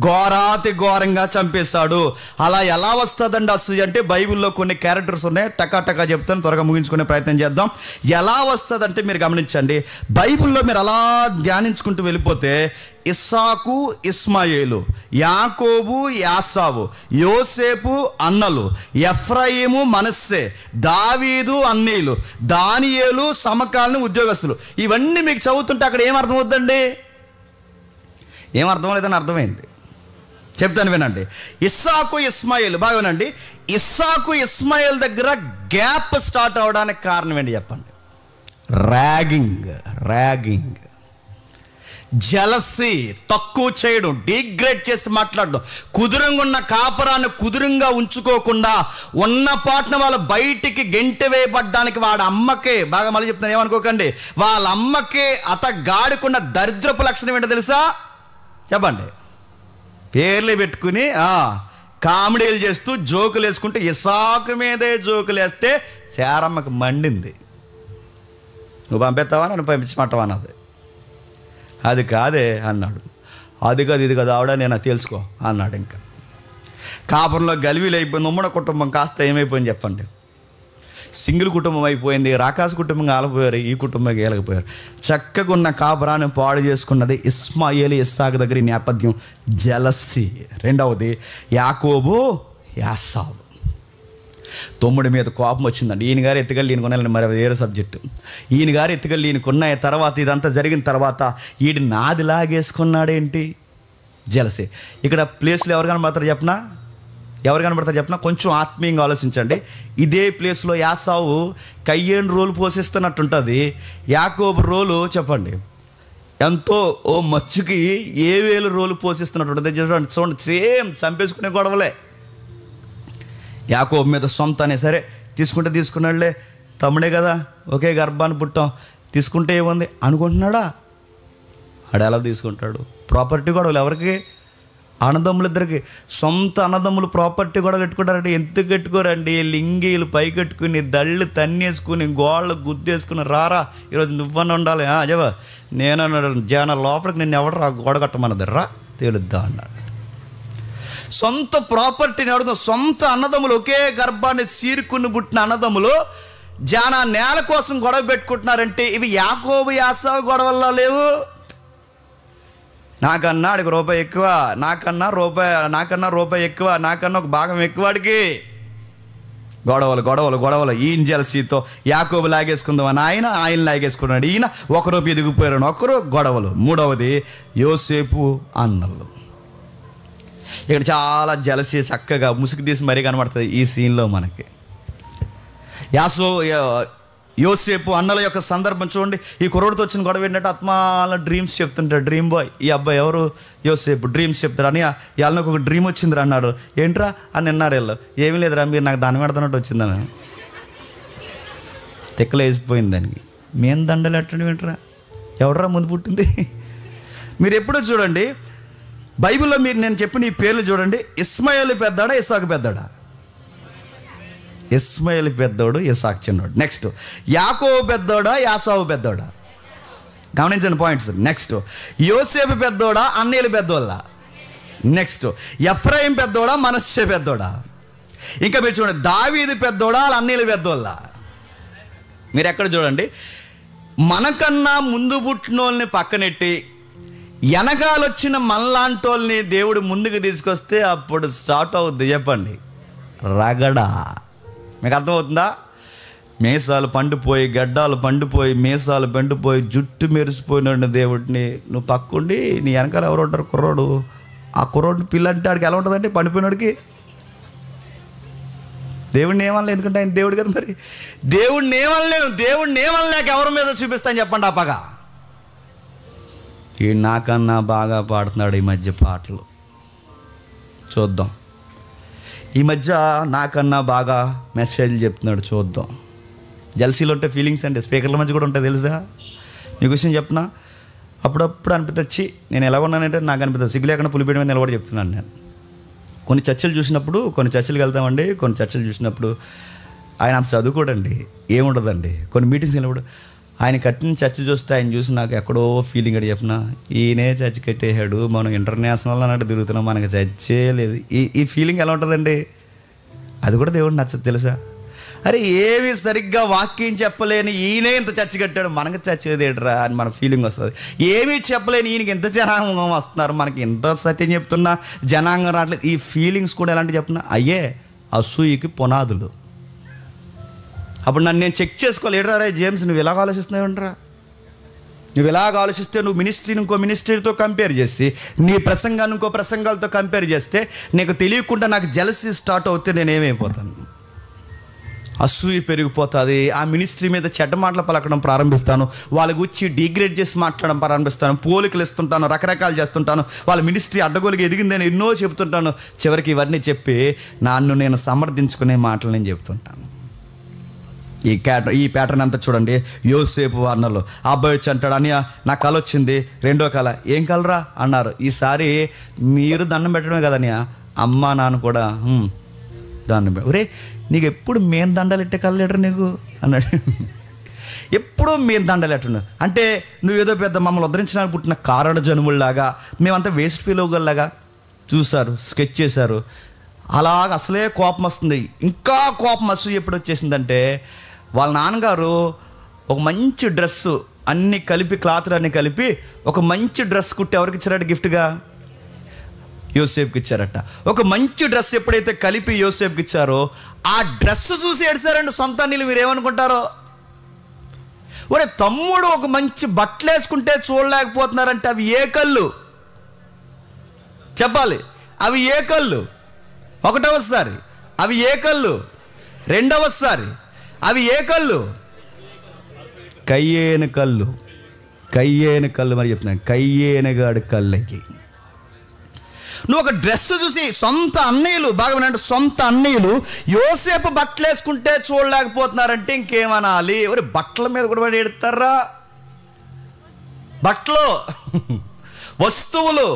ఘోరాతి ఘోరంగా చంపేశాడు. అలా ఎలా వస్తుందండి అసూయ అంటే బైబిల్లో కొన్ని క్యారెక్టర్స్ ఉన్నాయి, టకా చెప్తాను, త్వరగా ముగించుకునే ప్రయత్నం చేద్దాం. ఎలా వస్తుందంటే మీరు గమనించండి, బైబిల్లో మీరు అలా ధ్యానించుకుంటూ వెళ్ళిపోతే ఇస్సాకు ఇస్మాయేలు, యాకోబు యాసావు, యోసేపు అన్నలు, ఎఫ్రాయిము మనస్సే, దావీదు అన్నీలు, దానియేలు సమకాలీన ఉద్యోగస్తులు. ఇవన్నీ మీకు చదువుతుంటే అక్కడ ఏమర్థమవుద్దండి? ఏమర్థం లేదని అర్థమైంది, చెప్తాను వినండి. ఇస్సాకు ఇస్మాయిల్, బాగా వినండి. ఇస్సాకు ఇస్మాయిల్ దగ్గర గ్యాప్ స్టార్ట్ అవడానికి కారణం ఏంటి చెప్పండి? ర్యాగింగ్, జలసీ, తక్కువ చేయడం, డిగ్రేడ్ చేసి మాట్లాడడం, కుదురంగా ఉన్న కాపురాన్ని కుదురంగా ఉంచుకోకుండా ఉన్న పాటను వాళ్ళు బయటికి గెంటి వేయబడ్డానికి వాడి అమ్మకే, బాగా మళ్ళీ చెప్తాను ఏమనుకోకండి, వాళ్ళ అమ్మకే అతగాడుకున్న దరిద్రపు లక్షణం ఏంటో తెలుసా? చెప్పండి. పేర్లు పెట్టుకుని కామెడీలు చేస్తూ జోకులు వేసుకుంటే ఇసాకు మీదే జోకులు వేస్తే శారమ్మకి మండింది. నువ్వు పంపిస్తావా నన్ను పంపించమంటావా అన్నది. అది కాదే అన్నాడు. అది కాదు ఇది కాదు ఆవిడ నేను తెలుసుకో అన్నాడు. ఇంకా కాపురంలో గలివీలు అయిపోయింది. ఉమ్మడి కుటుంబం కాస్త ఏమైపోయింది చెప్పండి? సింగిల్ కుటుంబం అయిపోయింది. రాకాసు కుటుంబంగా ఆలపోయారు, ఈ కుటుంబంగా ఏలకపోయారు. చక్కగా ఉన్న కాపురాన్ని పాడు చేసుకున్నది ఇస్మాయేలు ఇస్సాకు దగ్గర ఈ నేపథ్యం జలసీ. రెండవది యాకోబు యాసావు. తమ్ముడి మీద కోపం వచ్చిందండి. ఈయన గారు ఎత్తుకెళ్ళి ఈయన కొనాలని, మరి వేరే సబ్జెక్టు. ఈయన గారు ఎత్తుకెళ్ళి ఈయన కొన్న తర్వాత ఇదంతా జరిగిన తర్వాత ఈయన నాది లాగేసుకున్నాడేంటి? జలసీ. ఇక్కడ ప్లేస్లో ఎవరు కనబడతారు చెప్పనా? కొంచెం ఆత్మీయంగా ఆలోచించండి. ఇదే ప్లేస్లో యాసావు కయ్యేను రోలు పోషిస్తున్నట్టుంటుంది, యాకోబు రోలు చెప్పండి ఎంతో ఓ మచ్చుకి 1000 రోలు పోషిస్తున్నట్టు ఉంటుంది. చూడండి, సేమ్ చంపేసుకునే గొడవలే. యాకోబు మీద సొంత అనే సరే తీసుకున్నాడులే, తమ్ముడే కదా, ఒకే గర్భాన్ని పుట్టాం, తీసుకుంటే ఏముంది అనుకుంటున్నాడా? ఆడు ఎలా తీసుకుంటాడు? ప్రాపర్టీ గొడవలు ఎవరికి? అన్నదమ్ములిద్దరికి. సొంత అన్నదమ్ములు ప్రాపర్టీ గొడవలు పెట్టుకుంటారంటే ఎందుకు కట్టుకోరండి? లింగీలు పైకెట్టుకుని దళ్ళు తన్నేసుకుని గోళ్ళు గుద్దేసుకుని రారా ఈరోజు నువ్వన్న ఉండాలి జవా నేనన్నాడు. జన లోపలికి నిన్ను ఎవడు రా గోడ కట్టమన్నది, రా తేలుద్దా అన్నాడు. సొంత ప్రాపర్టీని అడుగుతాం. సొంత అన్నదమ్ములు, ఒకే గర్భాన్ని చీరుకుని పుట్టిన అన్నదమ్ములు జానా నేల కోసం గొడవ పెట్టుకుంటున్నారంటే ఇవి యాకోబు యాసావు గొడవల్లో లేవు. నాకన్నా ఆడికి రూపాయి ఎక్కువ, నాకన్నా రూపాయి ఎక్కువ, నాకన్నా ఒక భాగం ఎక్కువాడికి. గొడవలు. ఈయన జలసీతో యాకోబు లాగేసుకుందామని ఆయన లాగేసుకున్నాడు, ఈయన ఒకరోపు ఎదిగిపోయారు, ఒకరు గొడవలు. మూడవది యోసేపు అన్నలు. ఇక్కడ చాలా జలసీ చక్కగా ముసుగు తీసి మరీ కనబడుతుంది ఈ సీన్లో మనకి. యోసేపు అన్నల యొక్క సందర్భం చూడండి. ఈ కుర్రోడితో వచ్చిన గొడవ ఏంటంటే ఆత్మాల డ్రీమ్స్ చెప్తుంటాడు. డ్రీమ్ బాయ్ ఈ అబ్బాయి ఎవరు? యోసేపు. డ్రీమ్స్ చెప్తాడు. అని వాళ్ళకి ఒక డ్రీమ్ వచ్చిందిరా అన్నాడు. ఏంట్రా అని నిన్నారు వీళ్ళు. ఏమీ లేదురా, మీరు నాకు దాని పెడుతున్నట్టు వచ్చిందని తెక్కలు వేసిపోయింది దానికి. మేము దండలు ఎట్టండి ఏంట్రా, ఎవడరా ముందు పుట్టింది? మీరు ఎప్పుడో చూడండి బైబిల్లో నేను చెప్పిన ఈ పేర్లు చూడండి. ఇస్మాయిల్ పెద్దాడా ఇస్సాకు పెద్దాడా? ఇస్మాయిల్ పెద్దోడు, ఇస్సాకు చిన్నోడు. నెక్స్ట్ యాకోబు పెద్దోడా యాసావు పెద్దోడా? గమనించండి పాయింట్స్. నెక్స్ట్ యోసేపు పెద్దోడా అన్నీలు పెద్దోళ్ళ? నెక్స్ట్ ఎఫ్రాయిం పెద్దోడా మనస్సే పెద్దోడా? ఇంకా మీరు చూడండి, దావీదు పెద్దోడా వాళ్ళ అన్నీలు పెద్దోళ్ళ? మీరు ఎక్కడ చూడండి, మనకన్నా ముందు పుట్టినోళ్ళని పక్కనెట్టి వెనకాలొచ్చిన మనలాంటోళ్ళని దేవుడు ముందుకు తీసుకొస్తే అప్పుడు స్టార్ట్ అవుద్ది చెప్పండి రగడ. మీకు అర్థమవుతుందా? మీసాలు పండిపోయి, గడ్డాలు పండిపోయి, మీసాలు పండిపోయి, జుట్టు మెరిసిపోయిన దేవుడిని నువ్వు పక్కుండి నీ వెనకాల ఎవరు ఉంటారు? కుర్రోడు. ఆ కుర్రోడిని పిల్లంటే ఆడికి ఎలా ఉంటుందంటే పండిపోయినోడికి దేవుడిని ఏమనలేదు, ఎందుకంటే ఆయన దేవుడు కదా. మరి దేవుడిని ఏమనలేక ఎవరి మీద చూపిస్తాను చెప్పండి ఆ పగ? ఈ నాకన్నా బాగా పాడుతున్నాడు ఈ మధ్య పాటలు. చూద్దాం. ఈ మధ్య నాకన్నా బాగా మెసేజ్లు చెప్తున్నాడు, చూద్దాం. జల్సీలో ఉంటే ఫీలింగ్స్ అంటే స్పీకర్ల మధ్య కూడా ఉంటాయి తెలుసా? మీకు విషయం చెప్పిన అప్పుడప్పుడు అనిపిస్తుంది, నేను ఎలా ఉన్నానంటే నాకు అనిపిస్తుంది సిగ్గు లేకుండా పులిపేయడం మీద నిలబడి చెప్తున్నాను. నేను కొన్ని చర్చలు చూసినప్పుడు, కొన్ని చర్చలకు వెళ్తామండి, కొన్ని చర్చలు చూసినప్పుడు ఆయన అంత చదువుకోడండి, ఏముండదండి. కొన్ని మీటింగ్స్ వెళ్ళినప్పుడు ఆయన కట్టిన చర్చ చూస్తే ఆయన చూసి నాకు ఎక్కడో ఫీలింగ్ అడి చెప్పిన, ఈయనే చర్చ కట్టేశాడు, మనం ఇంటర్నేషనల్ అన్నట్టు తిరుగుతున్నాం, మనకు చర్చే లేదు. ఈ ఫీలింగ్ ఎలా ఉంటుందండి? అది కూడా దేవుడు నచ్చదు తెలుసా? అరే ఏమి సరిగ్గా వాక్యం చెప్పలేని ఈయనే ఇంత చర్చ కట్టాడు, మనకు చచ్చేది ఏంట్రా అని మన ఫీలింగ్ వస్తుంది. ఏమీ చెప్పలేని ఈయనకి ఎంత జనాంగం వస్తున్నారు, మనకి ఎంత సత్యం చెప్తున్నా జనాంగం రావట్లేదు. ఈ ఫీలింగ్స్ కూడా ఎలాంటి చెప్తున్నా అయ్యే అసూయకి పునాదులు. అప్పుడు నన్ను నేను చెక్ చేసుకోవాలి, ఏడ్రా రే జేమ్స్ నువ్వు ఇలాగ ఆలోచిస్తున్నావేంట్రా? నువ్వు ఇలాగ ఆలోచిస్తే నువ్వు మినిస్ట్రీని ఇంకో మినిస్ట్రీతో కంపేర్ చేసి, నీ ప్రసంగాన్ని ఇంకో ప్రసంగాలతో కంపేర్ చేస్తే, నీకు తెలియకుండా నాకు జెలసీ స్టార్ట్ అవుతే నేనేమైపోతాను? అసూయ పెరిగిపోతుంది. ఆ మినిస్ట్రీ మీద చెడ్డ మాటలు పలకడం ప్రారంభిస్తాను, వాళ్ళ గురించి డిగ్రేడ్ చేసి మాట్లాడడం ప్రారంభిస్తాను, పోలికలు ఇస్తుంటాను, రకరకాలు చేస్తుంటాను, వాళ్ళ మినిస్ట్రీ అడ్డగోలుగా ఎదిగిందని ఎన్నో చెబుతుంటాను. చివరికి ఇవన్నీ చెప్పి నన్ను నేను సమర్థించుకునే మాటలు నేను చెబుతుంటాను. ఈ ప్యాటర్న్ అంతా చూడండి. యోసేపు వర్ణలో ఆ అబ్బాయి వచ్చి అంటాడు, అని నా కళ వచ్చింది, రెండో కళ. ఏం కలరా అన్నారు. ఈసారి మీరు దండం పెట్టడమే కదనియా, అమ్మ నాన్న కూడా దండం పెట్ట. ఒరే నీకు ఎప్పుడు మేము దండలెట్టే కళ్ళెటరు నీకు అన్నాడు. ఎప్పుడూ మేము దండలెట్టను అంటే నువ్వేదో పెద్ద మమ్మల్ని ఉద్ధరించడానికి పుట్టిన కారణ జనుముల్లాగా, మేమంతా వేస్ట్ ఫీల్ అవ్వగలలాగా చూశారు, స్కెచ్ చేశారు. అలాగ అసలే కోపం వస్తుంది. ఇంకా కోపం అసూయ ఎప్పుడు వచ్చేసిందంటే, వాళ్ళ నాన్నగారు ఒక మంచి డ్రెస్సు అన్నీ కలిపి, క్లాత్లు అన్నీ కలిపి ఒక మంచి డ్రెస్ కుట్టి ఎవరికి ఇచ్చారట గిఫ్ట్గా? యోసేపుకి ఇచ్చారట. ఒక మంచి డ్రెస్ ఎప్పుడైతే కలిపి యోసేపుకి ఇచ్చారో, ఆ డ్రెస్ చూసి ఏడ్చారండి సొంత నీళ్ళు. మీరు ఏమనుకుంటారో? ఒరే తమ్ముడు ఒక మంచి బట్టలు వేసుకుంటే చూడలేకపోతున్నారంటే అవి ఏ కళ్ళు చెప్పాలి? అవి ఏ కళ్ళు? ఒకటవసారి అవి ఏ కళ్ళు? రెండవసారి అవి ఏ కళ్ళు? కయ్యేను కళ్ళు. కయ్యేను కళ్ళు మరి చెప్తున్నాను, కయ్యేనుగాడు కళ్ళకి. నువ్వు ఒక డ్రెస్ చూసి సొంత అన్నయ్యలు, బాగా వినండి, సొంత అన్నయ్యలు యోసేపు బట్టలు వేసుకుంటే చూడలేకపోతున్నారంటే ఇంకేమనాలి? ఎవరు బట్టల మీద కూడా పడి ఎడతారా? బట్టలు వస్తువులు,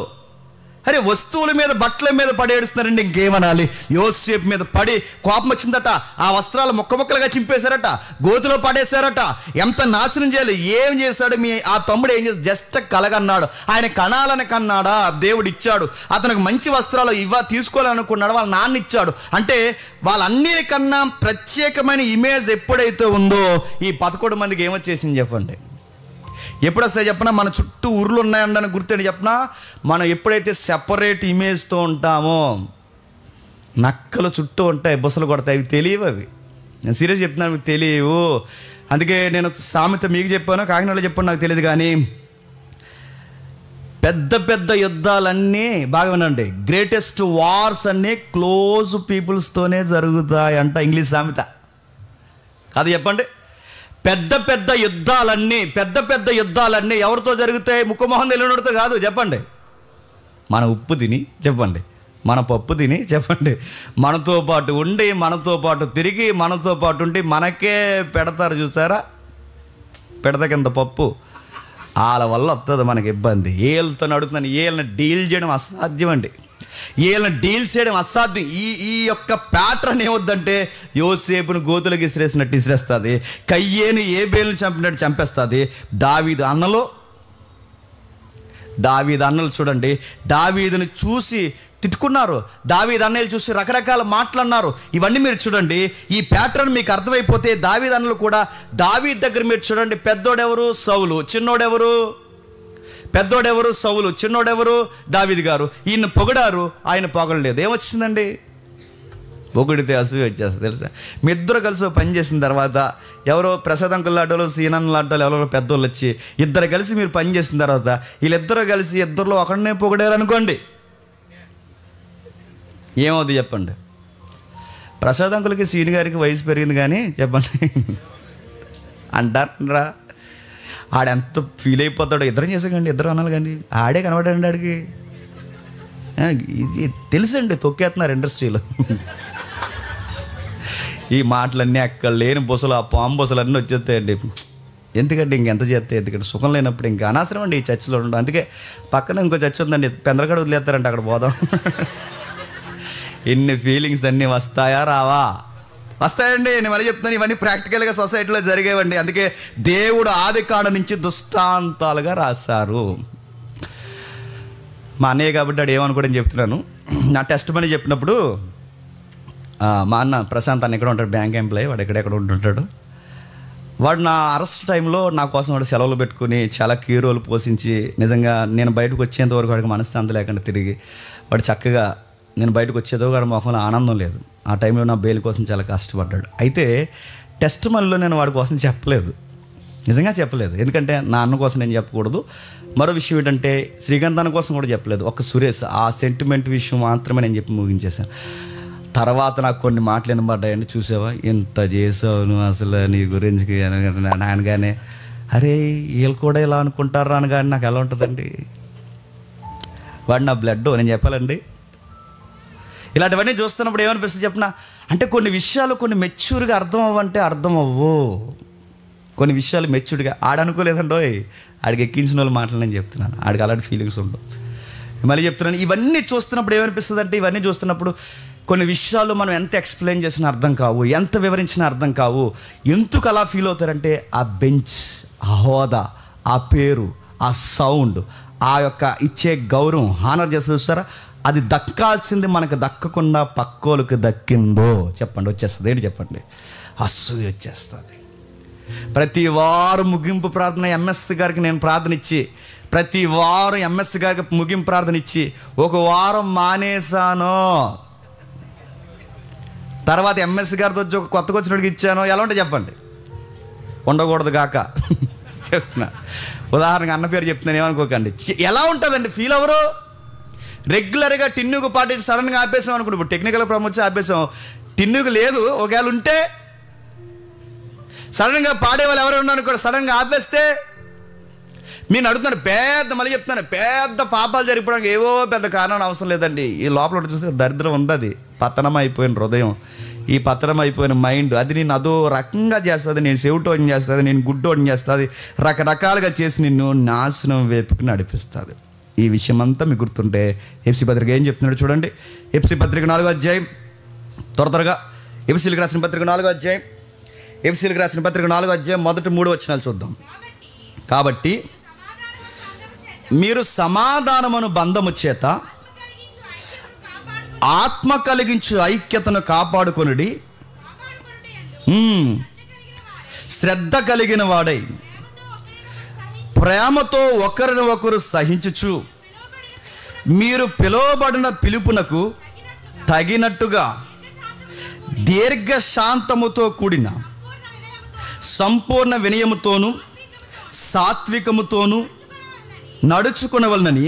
అరే వస్తువుల మీద బట్టల మీద పడేడుస్తున్నారండి, ఇంకేమనాలి? యోసేపు మీద పడి కోపం వచ్చిందట. ఆ వస్త్రాలు ముక్క ముక్కలుగా చింపేశారట, గోతులో పడేశారట. ఎంత నాశనం చేయాలి? ఏం చేశాడు ఆ తమ్ముడు? ఏం చేసి జస్ట్ కలగన్నాడు. ఆయన కణాలని కన్నాడా? దేవుడు ఇచ్చాడు. అతనికి మంచి వస్త్రాలు తీసుకోవాలనుకున్నాడు, వాళ్ళ నాన్న ఇచ్చాడు. అంటే వాళ్ళన్నిటికన్నా ప్రత్యేకమైన ఇమేజ్ ఎప్పుడైతే ఉందో, ఈ 11 మందికి ఏమొచ్చేసింది చెప్పండి? ఎప్పుడు వస్తాయి చెప్పనా? మన చుట్టూ ఊర్లు ఉన్నాయని గుర్తుండి చెప్పనా? మనం ఎప్పుడైతే సెపరేట్ ఇమేజ్తో ఉంటామో, నక్కలు చుట్టూ ఉంటాయి, బుసలు కొడతాయి, అవి తెలియవు. అవి నేను సీరియస్ చెప్తున్నాను, మీకు తెలియవు. అందుకే నేను సామెత మీకు చెప్పాను, కాకినాడలో చెప్పాను, నాకు తెలియదు. కానీ పెద్ద పెద్ద యుద్ధాలన్నీ బాగా వినండి, గ్రేటెస్ట్ వార్స్ అన్నీ క్లోజ్ పీపుల్స్తోనే జరుగుతాయి అంట, ఇంగ్లీష్ సామెత. అది చెప్పండి. పెద్ద పెద్ద యుద్ధాలన్నీ ఎవరితో జరుగుతాయి? ముక్కుమొహం తెలియనితో కాదు. చెప్పండి. మన ఉప్పు తిని చెప్పండి, మన పప్పు తిని చెప్పండి, మనతో పాటు ఉండి, మనతో పాటు తిరిగి, మనతో పాటు ఉండి మనకే పెడతారు చూసారా? పెడత కింద పప్పు. వాళ్ళ వల్ల వస్తుంది మనకి ఇబ్బంది. ఏళ్ళతో అడుగుతున్నాను, ఏళ్ళని డీల్ చేయడం అసాధ్యం అండి. వీళ్ళని డీల్ చేయడం అసాధ్యం. ఈ యొక్క ప్యాటర్న్ ఏమొద్దంటే, యోసేపును గోతులకు ఇసిరేసినట్టు ఇసిరేస్తుంది, కయ్యేను ఏబేలుని చంపినట్టు చంపేస్తుంది. దావీదు అన్నలు చూడండి, దావీదుని చూసి తిట్టుకున్నారు, దావీదు అన్నయ్యలు చూసి రకరకాల మాటలన్నారు. ఇవన్నీ మీరు చూడండి. ఈ ప్యాటర్న్ మీకు అర్థమైపోతే దావీదు అన్నలు కూడా, దావీదు దగ్గర మీరు చూడండి, పెద్దోడెవరు? సౌలు. చిన్నోడెవరు? పెద్దోడెవరు? సౌలు. చిన్నోడెవరు? దావీదు గారు. ఈయన పొగడారు, ఆయన పొగడలేదు. ఏమొచ్చిందండి? పొగిడితే అసూయ వచ్చేస్తుంది తెలుసా. మీ ఇద్దరు కలిసి పని చేసిన తర్వాత ఎవరో ప్రసాద్ అంకుల్ లాంటి సీనన్ లాంటి ఎవరో పెద్దోళ్ళు వచ్చి ఇద్దరు కలిసి మీరు పని చేసిన తర్వాత వీళ్ళిద్దరూ కలిసి ఇద్దరిలో ఒకడినే పొగిడారు అనుకోండి, ఏమవుతుంది చెప్పండి. ప్రసాద్ అంకుల్కి సీని గారికి వయసు పెరిగింది కానీ చెప్పండి అంటారా, ఆడెంత ఫీల్ అయిపోతాడో. ఇద్దరం చేసాకండి, ఇద్దరు అనాలి కానీ ఆడే కనబడండి ఆడికి. ఇది తెలుసండి, తొక్కేస్తున్నారు ఇండస్ట్రీలో. ఈ మాటలన్నీ అక్కడ లేని బొసలు, ఆ పాము బొసలు అన్నీ వచ్చేస్తాయండి. ఎందుకంటే ఇంకెంత చేస్తే, ఎందుకంటే సుఖం లేనప్పుడు ఇంకా అనవసరం అండి ఈ చర్చిలో ఉండడం. అందుకే పక్కన ఇంకో చర్చ్ ఉందండి, పెందరగడ వదిలేస్తారంటే అక్కడ పోదాం. ఇన్ని ఫీలింగ్స్ అన్నీ వస్తాయా రావా? వస్తాయండి. నేను మళ్ళీ చెప్తున్నాను, ఇవన్నీ ప్రాక్టికల్గా సొసైటీలో జరిగేవండి. అందుకే దేవుడు ఆది కాండ నుంచి దృష్టాంతాలుగా రాశారు. మా అన్నయ్య కాబట్టి వాడు ఏమనుకోవడం చెప్తున్నాను. నా టెస్ట్ మనీ చెప్పినప్పుడు మా అన్న ప్రశాంత్ అన్న ఎక్కడ ఉంటాడు, బ్యాంక్ ఎంప్లాయీ, వాడు ఎక్కడెక్కడ ఉంటుంటాడు. వాడు నా అరెస్ట్ టైంలో నా కోసం వాడు సెలవులు పెట్టుకుని చాలా కీ రోల్ పోషించి, నిజంగా నేను బయటకు వచ్చేంత వరకు వాడికి మనశ్శాంతి లేకుండా తిరిగి వాడు చక్కగా నేను బయటకు వచ్చేదో వాడి మొహంలో ఆనందం లేదు. ఆ టైంలో నా బెయిల్ కోసం చాలా కష్టపడ్డాడు. అయితే టెస్ట్ మనీలో నేను వాడి కోసం చెప్పలేదు, నిజంగా చెప్పలేదు. ఎందుకంటే నా అన్న కోసం నేను చెప్పకూడదు. మరో విషయం ఏంటంటే శ్రీకాంత్ అన్న కోసం కూడా చెప్పలేదు. ఒక సురేష్ ఆ సెంటిమెంట్ విషయం మాత్రమే నేను చెప్పి ముగించేశాను. తర్వాత నాకు కొన్ని మాటలు వినబడ్డాయండి. చూసావా ఎంత చేసావు నువ్వు అసలు నీ గురించి అనగానే, అరే వీళ్ళు కూడా ఇలా అనుకుంటారా అనగానే నాకు ఎలా ఉంటుందండి. వాడు నా బ్లడ్, నేను చెప్పాలండి. ఇలాంటివన్నీ చూస్తున్నప్పుడు ఏమనిపిస్తుంది చెప్పిన, అంటే కొన్ని విషయాలు కొన్ని మెచ్యూర్గా అర్థం అవ్వంటే అర్థం అవ్వు. కొన్ని విషయాలు మెచ్యూర్గా ఆడనుకోలేదండో, ఆడికి ఎక్కించిన వాళ్ళు మాటలు నేను చెప్తున్నాను. ఆడికి అలాంటి ఫీలింగ్స్ ఉండవు. మళ్ళీ చెప్తున్నాను, ఇవన్నీ చూస్తున్నప్పుడు ఏమనిపిస్తుంది అంటే, ఇవన్నీ చూస్తున్నప్పుడు కొన్ని విషయాలు మనం ఎంత ఎక్స్ప్లెయిన్ చేసినా అర్థం కావు, ఎంత వివరించినా అర్థం కావు. ఎందుకు అలా ఫీల్ అవుతారంటే ఆ బెంచ్, ఆ హోదా, ఆ పేరు, ఆ సౌండ్, ఆ యొక్క ఇచ్చే గౌరవం, హానర్ చేసి చూస్తారా, అది దక్కాల్సింది మనకు దక్కకుండా పక్కోలకు దక్కిందో చెప్పండి, వచ్చేస్తుంది. ఏంటి చెప్పండి, అసూయ వచ్చేస్తుంది. ప్రతి వారం ముగింపు ప్రార్థన ఎంఎస్ గారికి నేను ప్రార్థన ఇచ్చి, ప్రతి వారం ఎంఎస్ గారికి ముగింపు ప్రార్థన ఇచ్చి ఒక వారం మానేశాను. తర్వాత ఎంఎస్ గారితో వచ్చి ఒక కొత్తగా వచ్చినడికి ఇచ్చాను. ఎలా ఉంటే చెప్పండి, ఉండకూడదు కాక చెప్తున్నా. ఉదాహరణగా అన్న పేరు చెప్తున్నాను, ఏమనుకోకండి. ఎలా ఉంటుందండి ఫీల్ ఎవరు? రెగ్యులర్గా టిన్నుకు పాటించి సడన్గా ఆపేసాం అనుకుంటే, ఇప్పుడు టెక్నికల్ ప్రమోషన్ ఆపేసాం, టిన్నుకు లేదు ఒకవేళ ఉంటే, సడన్గా పాడేవాళ్ళు ఎవరు ఉన్నారు కూడా సడన్గా ఆపేస్తే, నేను అడుగుతున్నాను పెద్ద, మళ్ళీ చెప్తున్నాను, పెద్ద పాపాలు జరిగిపోవడానికి ఏవో పెద్ద కారణం అవసరం లేదండి. ఈ లోపల చూస్తే దరిద్రం ఉంది, అది పతనం అయిపోయిన హృదయం, ఈ పతనం అయిపోయిన మైండ్, అది నేను అదో రకంగా చేస్తుంది. నేను చెవిటోని చేస్తుంది, నేను గుడ్డోని చేస్తుంది, రకరకాలుగా చేసి నిన్ను నాశనం వైపుకి నడిపిస్తుంది. ఈ విషయం అంతా మీకు గుర్తుంటే ఎఫ్సీ పత్రిక ఏం చెప్తున్నాడు చూడండి. ఎఫ్సీ పత్రిక 4వ అధ్యాయం, త్వరగా ఎఫ్సీలకు రాసిన పత్రిక 4వ అధ్యాయం, ఎఫ్సీలకు రాసిన పత్రిక 4వ అధ్యాయం మొదటి 3 వచనాలు చూద్దాం. కాబట్టి మీరు సమాధానమును బంధము చేత ఆత్మ కలిగించు ఐక్యతను కాపాడుకొనుడి, శ్రద్ధ కలిగిన వాడై ప్రేమతో ఒకరిని ఒకరు సహించుచు, మీరు పిలువబడిన పిలుపునకు తగినట్టుగా దీర్ఘశాంతముతో కూడిన సంపూర్ణ వినయముతోనూ సాత్వికముతోనూ నడుచుకునవలనని